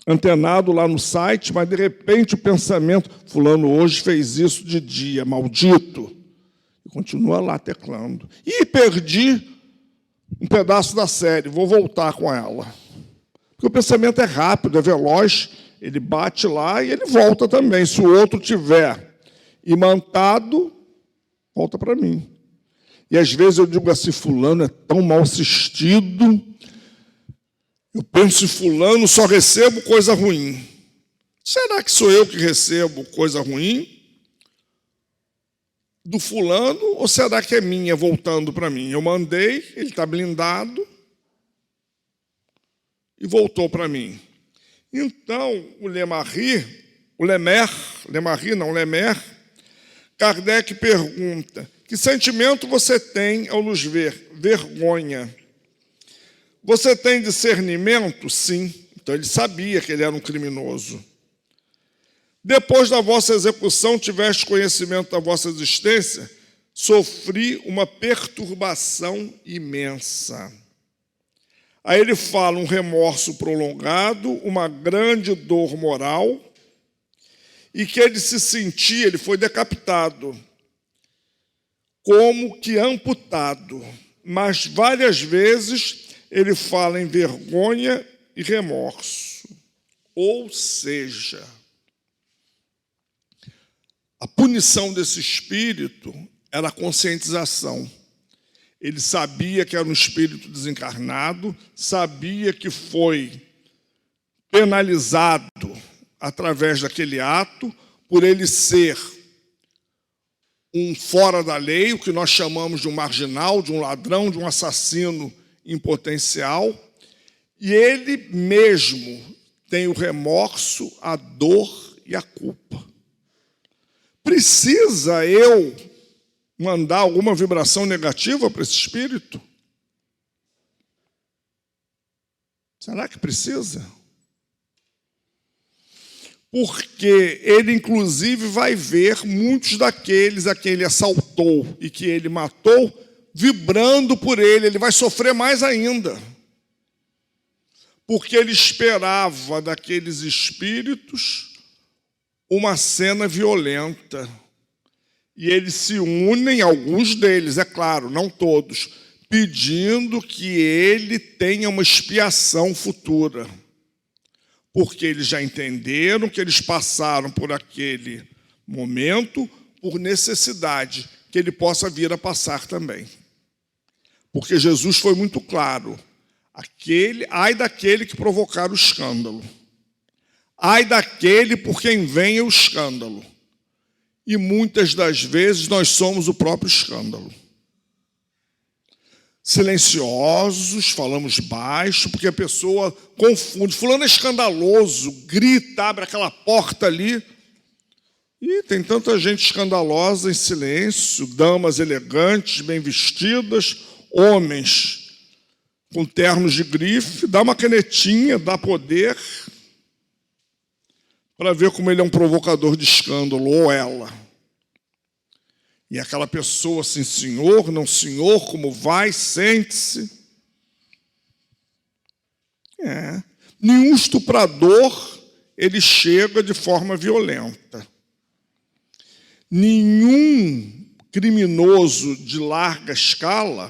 antenado lá no site, mas, de repente, o pensamento, fulano hoje fez isso de dia, maldito. E continua lá teclando. E perdi um pedaço da série, vou voltar com ela. Porque o pensamento é rápido, é veloz, ele bate lá e ele volta também. Se o outro tiver imantado, volta para mim. E às vezes eu digo assim, fulano é tão mal assistido, eu penso em fulano, só recebo coisa ruim. Será que sou eu que recebo coisa ruim do fulano, ou será que é minha voltando para mim? Eu mandei, ele está blindado, e voltou para mim. Então, o Lemarri, Lemer, Kardec pergunta: que sentimento você tem ao nos ver? Vergonha. Você tem discernimento? Sim. Então ele sabia que ele era um criminoso. Depois da vossa execução, tiveste conhecimento da vossa existência? Sofri uma perturbação imensa. Aí ele fala um remorso prolongado, uma grande dor moral, e que ele se sentia, ele foi decapitado, como que amputado. Mas várias vezes ele fala em vergonha e remorso. Ou seja, a punição desse espírito era a conscientização. Ele sabia que era um espírito desencarnado, sabia que foi penalizado através daquele ato, por ele ser um fora da lei, o que nós chamamos de um marginal, de um ladrão, de um assassino em potencial, e ele mesmo tem o remorso, a dor e a culpa. Precisa eu mandar alguma vibração negativa para esse espírito? Será que precisa? Porque ele, inclusive, vai ver muitos daqueles a quem ele assaltou e que ele matou, vibrando por ele. Ele vai sofrer mais ainda. Porque ele esperava daqueles espíritos uma cena violenta. E eles se unem, alguns deles, é claro, não todos, pedindo que ele tenha uma expiação futura. Porque eles já entenderam que eles passaram por aquele momento por necessidade, que ele possa vir a passar também. Porque Jesus foi muito claro: ai daquele que provocar o escândalo, ai daquele por quem venha o escândalo. E muitas das vezes nós somos o próprio escândalo. Silenciosos, falamos baixo, porque a pessoa confunde. Fulano é escandaloso, grita, abre aquela porta ali. E tem tanta gente escandalosa em silêncio, damas elegantes, bem vestidas, homens com ternos de grife, dá uma canetinha, dá poder, para ver como ele é um provocador de escândalo, ou ela. E aquela pessoa assim: senhor, não senhor, como vai? Sente-se. Nenhum estuprador ele chega de forma violenta. Nenhum criminoso de larga escala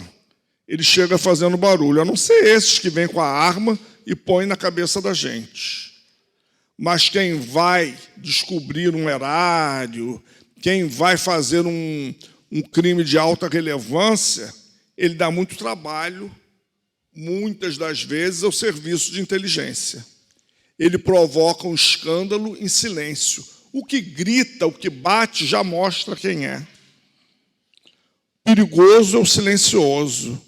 ele chega fazendo barulho, a não ser esses que vêm com a arma e põem na cabeça da gente. Mas quem vai descobrir um erário, quem vai fazer um crime de alta relevância, ele dá muito trabalho, muitas das vezes, ao serviço de inteligência. Ele provoca um escândalo em silêncio. O que grita, o que bate, já mostra quem é. Perigoso é o silencioso.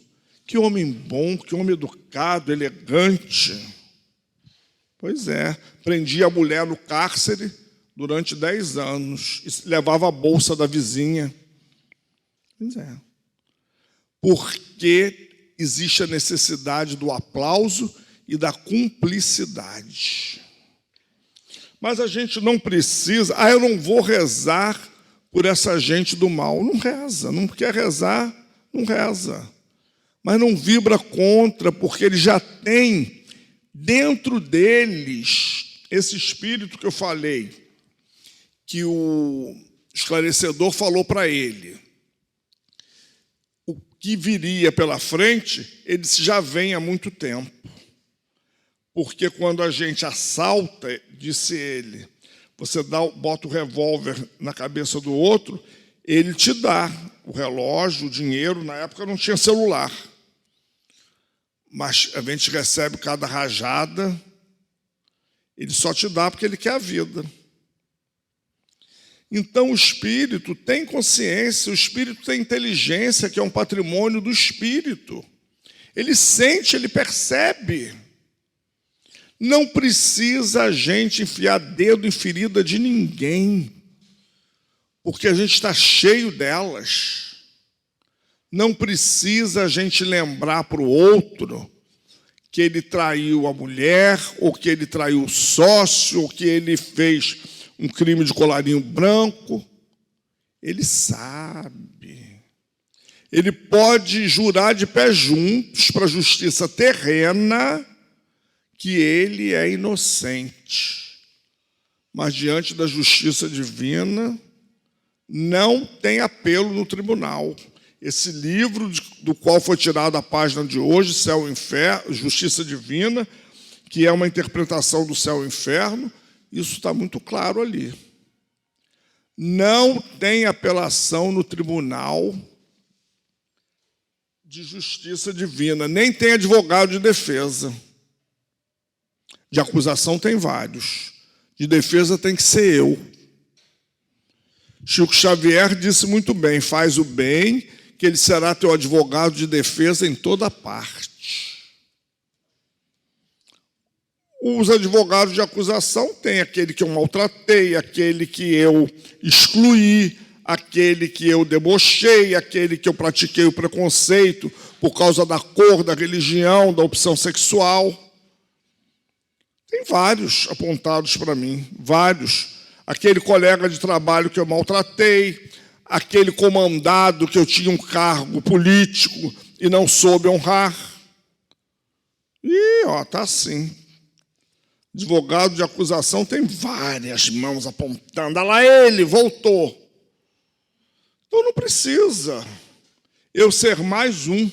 Que homem bom, que homem educado, elegante. Pois é, prendia a mulher no cárcere durante 10 anos e levava a bolsa da vizinha. Pois é. Porque existe a necessidade do aplauso e da cumplicidade. Mas a gente não precisa... eu não vou rezar por essa gente do mal. Não reza. Não quer rezar, não reza. Mas não vibra contra, porque ele já tem dentro deles esse espírito que eu falei, que o esclarecedor falou para ele. O que viria pela frente, ele já vem há muito tempo. Porque quando a gente assalta, disse ele, você bota o revólver na cabeça do outro, ele te dá o relógio, o dinheiro. Na época não tinha celular. Mas a gente recebe cada rajada, ele só te dá porque ele quer a vida. Então o espírito tem consciência, o espírito tem inteligência, que é um patrimônio do espírito. Ele sente, ele percebe. Não precisa a gente enfiar dedo em ferida de ninguém, porque a gente está cheio delas. Não precisa a gente lembrar para o outro que ele traiu a mulher, ou que ele traiu o sócio, ou que ele fez um crime de colarinho branco. Ele sabe. Ele pode jurar de pé juntos para a justiça terrena que ele é inocente. Mas diante da justiça divina, não tem apelo no tribunal. Esse livro do qual foi tirada a página de hoje, Céu e Inferno, Justiça Divina, que é uma interpretação do céu e inferno, isso está muito claro ali. Não tem apelação no tribunal de justiça divina, nem tem advogado de defesa. De acusação tem vários, de defesa tem que ser eu. Chico Xavier disse muito bem, faz o bem, que ele será teu advogado de defesa em toda parte. Os advogados de acusação têm aquele que eu maltratei, aquele que eu excluí, aquele que eu debochei, aquele que eu pratiquei o preconceito por causa da cor, da religião, da opção sexual. Tem vários apontados para mim, vários. Aquele colega de trabalho que eu maltratei, aquele comandado que eu tinha um cargo político e não soube honrar. E, ó, tá assim. Advogado de acusação tem várias mãos apontando. Olha lá ele, voltou. Então não precisa eu ser mais um.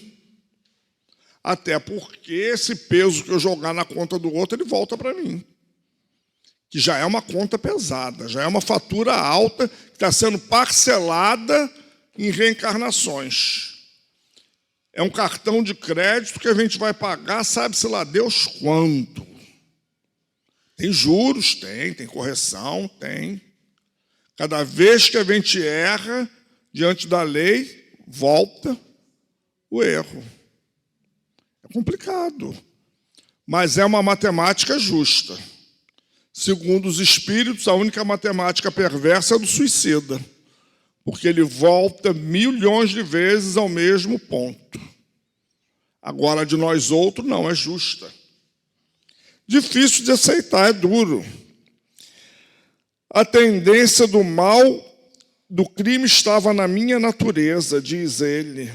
Até porque esse peso que eu jogar na conta do outro, ele volta para mim. Que já é uma conta pesada, já é uma fatura alta que está sendo parcelada em reencarnações. É um cartão de crédito que a gente vai pagar, sabe-se lá Deus quando. Tem juros? Tem correção? Tem. Cada vez que a gente erra, diante da lei, volta o erro. É complicado, mas é uma matemática justa. Segundo os espíritos, a única matemática perversa é a do suicida, porque ele volta milhões de vezes ao mesmo ponto. Agora, a de nós outros, não, é justa. Difícil de aceitar, é duro. A tendência do mal, do crime, estava na minha natureza, diz ele.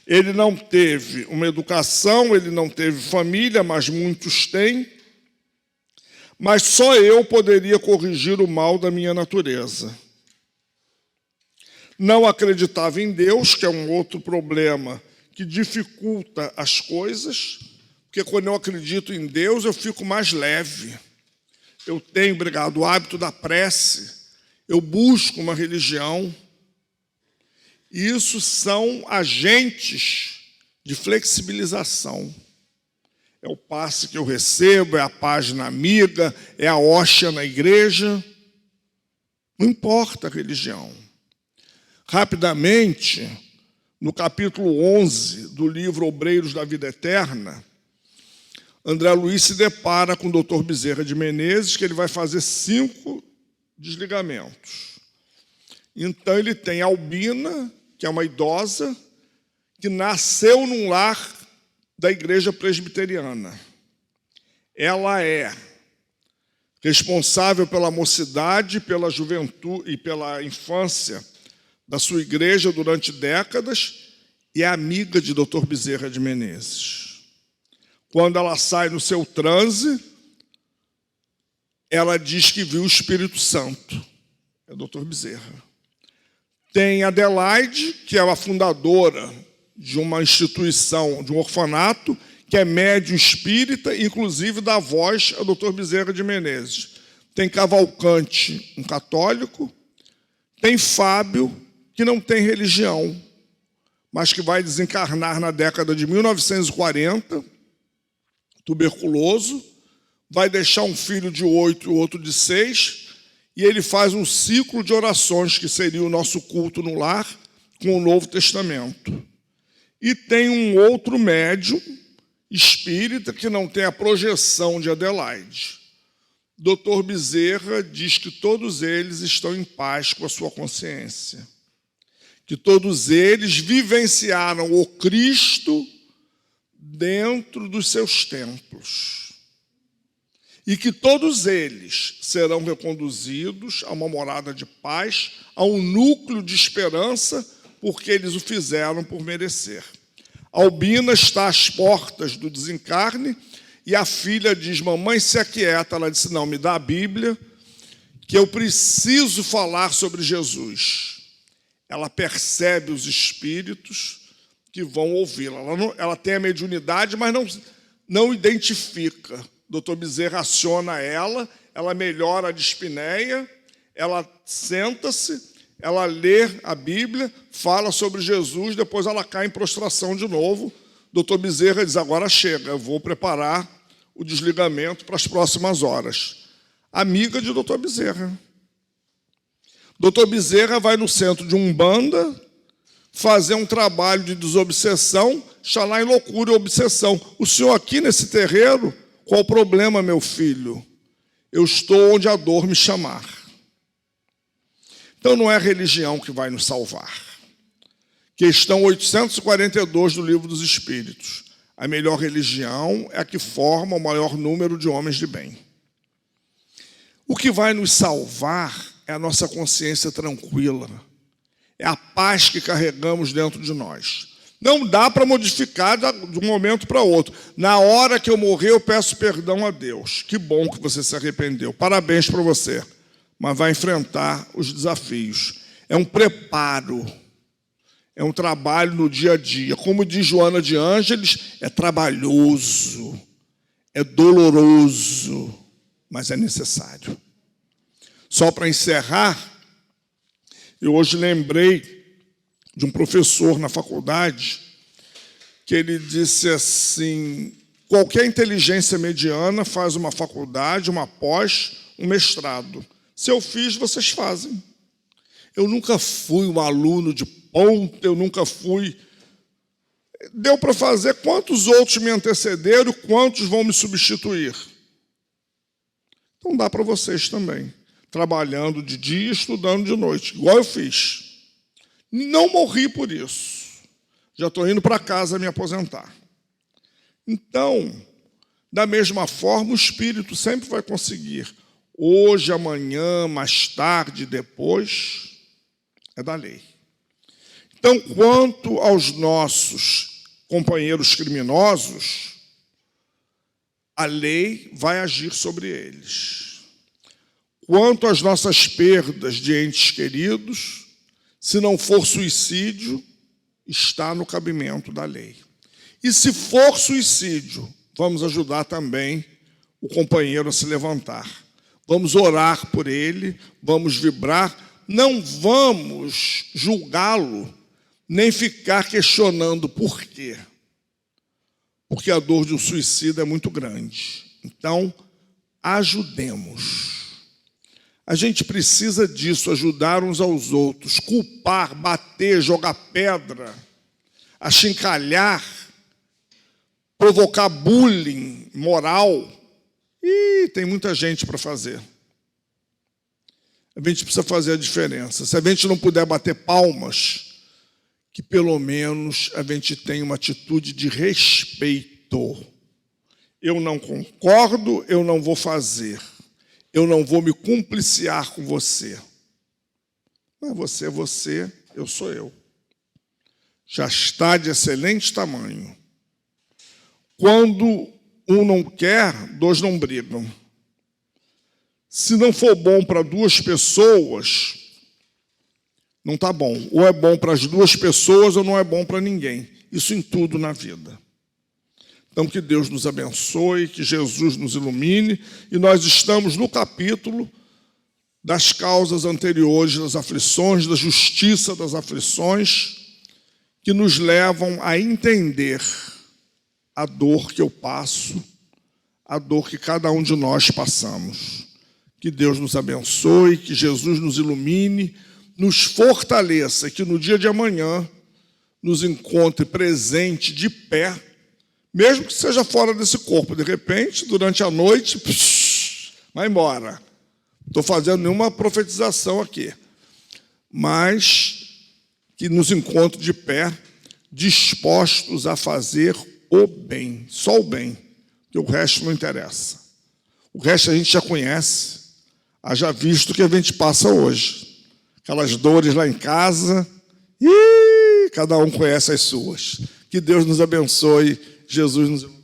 Ele não teve uma educação, ele não teve família, mas muitos têm. Mas só eu poderia corrigir o mal da minha natureza. Não acreditava em Deus, que é um outro problema que dificulta as coisas, porque quando eu acredito em Deus, eu fico mais leve. Eu tenho, obrigado, o hábito da prece, eu busco uma religião. Isso são agentes de flexibilização. É o passe que eu recebo, é a página amiga, é a hóstia na igreja. Não importa a religião. Rapidamente, no capítulo 11 do livro Obreiros da Vida Eterna, André Luiz se depara com o Dr. Bezerra de Menezes, que ele vai fazer 5 desligamentos. Então, ele tem Albina, que é uma idosa, que nasceu num lar da igreja presbiteriana. Ela é responsável pela mocidade, pela juventude e pela infância da sua igreja durante décadas e é amiga de Dr. Bezerra de Menezes. Quando ela sai no seu transe, ela diz que viu o Espírito Santo. É Dr. Bezerra. Tem Adelaide, que é a fundadora de uma instituição, de um orfanato, que é médium espírita, inclusive dá voz a Dr. Bezerra de Menezes. Tem Cavalcante, um católico. Tem Fábio, que não tem religião, mas que vai desencarnar na década de 1940, tuberculoso, vai deixar um filho de 8 e outro de 6, e ele faz um ciclo de orações, que seria o nosso culto no lar, com o Novo Testamento. E tem um outro médium, espírita que não tem a projeção de Adelaide. Dr. Bezerra diz que todos eles estão em paz com a sua consciência, que todos eles vivenciaram o Cristo dentro dos seus templos e que todos eles serão reconduzidos a uma morada de paz, a um núcleo de esperança, porque eles o fizeram por merecer. Albina está às portas do desencarne e a filha diz: mamãe, se aquieta. Ela disse: não, me dá a Bíblia, que eu preciso falar sobre Jesus. Ela percebe os espíritos que vão ouvi-la. Ela tem a mediunidade, mas não identifica. Dr. Bezerra aciona ela melhora a dispneia, ela senta-se, ela lê a Bíblia, fala sobre Jesus, depois ela cai em prostração de novo. Dr. Bezerra diz: agora chega, eu vou preparar o desligamento para as próximas horas. Amiga de Dr. Bezerra. Dr. Bezerra vai no centro de Umbanda fazer um trabalho de desobsessão, Xalá em loucura e obsessão. O senhor aqui nesse terreiro, qual o problema, meu filho? Eu estou onde a dor me chamar. Então não é a religião que vai nos salvar. Questão 842 do Livro dos Espíritos. A melhor religião é a que forma o maior número de homens de bem. O que vai nos salvar é a nossa consciência tranquila. É a paz que carregamos dentro de nós. Não dá para modificar de um momento para outro. Na hora que eu morrer, eu peço perdão a Deus. Que bom que você se arrependeu. Parabéns para você. Mas vai enfrentar os desafios. É um preparo. É um trabalho no dia a dia. Como diz Joana de Ângeles, é trabalhoso, é doloroso, mas é necessário. Só para encerrar, eu hoje lembrei de um professor na faculdade que ele disse assim: qualquer inteligência mediana faz uma faculdade, uma pós, um mestrado. Se eu fiz, vocês fazem. Eu nunca fui um aluno de ponta, eu nunca fui. Deu para fazer. Quantos outros me antecederam, quantos vão me substituir? Então dá para vocês também. Trabalhando de dia, estudando de noite, igual eu fiz. Não morri por isso. Já estou indo para casa me aposentar. Então, da mesma forma, o espírito sempre vai conseguir. Hoje, amanhã, mais tarde, depois, é da lei. Então, quanto aos nossos companheiros criminosos, a lei vai agir sobre eles. Quanto às nossas perdas de entes queridos, se não for suicídio, está no cabimento da lei. E se for suicídio, vamos ajudar também o companheiro a se levantar. Vamos orar por ele, vamos vibrar, não vamos julgá-lo, nem ficar questionando por quê. Porque a dor de um suicida é muito grande. Então, ajudemos. A gente precisa disso, ajudar uns aos outros, culpar, bater, jogar pedra, achincalhar, provocar bullying moral. E tem muita gente para fazer. A gente precisa fazer a diferença. Se a gente não puder bater palmas, que pelo menos a gente tenha uma atitude de respeito. Eu não concordo, eu não vou fazer. Eu não vou me cumpliciar com você. Mas você é você, eu sou eu. Já está de excelente tamanho. Quando um não quer, dois não brigam. Se não for bom para duas pessoas, não está bom. Ou é bom para as duas pessoas ou não é bom para ninguém. Isso em tudo na vida. Então, que Deus nos abençoe, que Jesus nos ilumine. E nós estamos no capítulo das causas anteriores das aflições, da justiça das aflições, que nos levam a entender a dor que eu passo, a dor que cada um de nós passamos. Que Deus nos abençoe, que Jesus nos ilumine, nos fortaleça, que no dia de amanhã nos encontre presente de pé, Mesmo que seja fora desse corpo, de repente, durante a noite, vai embora. Não estou fazendo nenhuma profetização aqui. Mas que nos encontre de pé, dispostos a fazer o bem, só o bem, que o resto não interessa. O resto a gente já conhece, haja visto o que a gente passa hoje. Aquelas dores lá em casa, cada um conhece as suas. Que Deus nos abençoe, Jesus nos abençoe.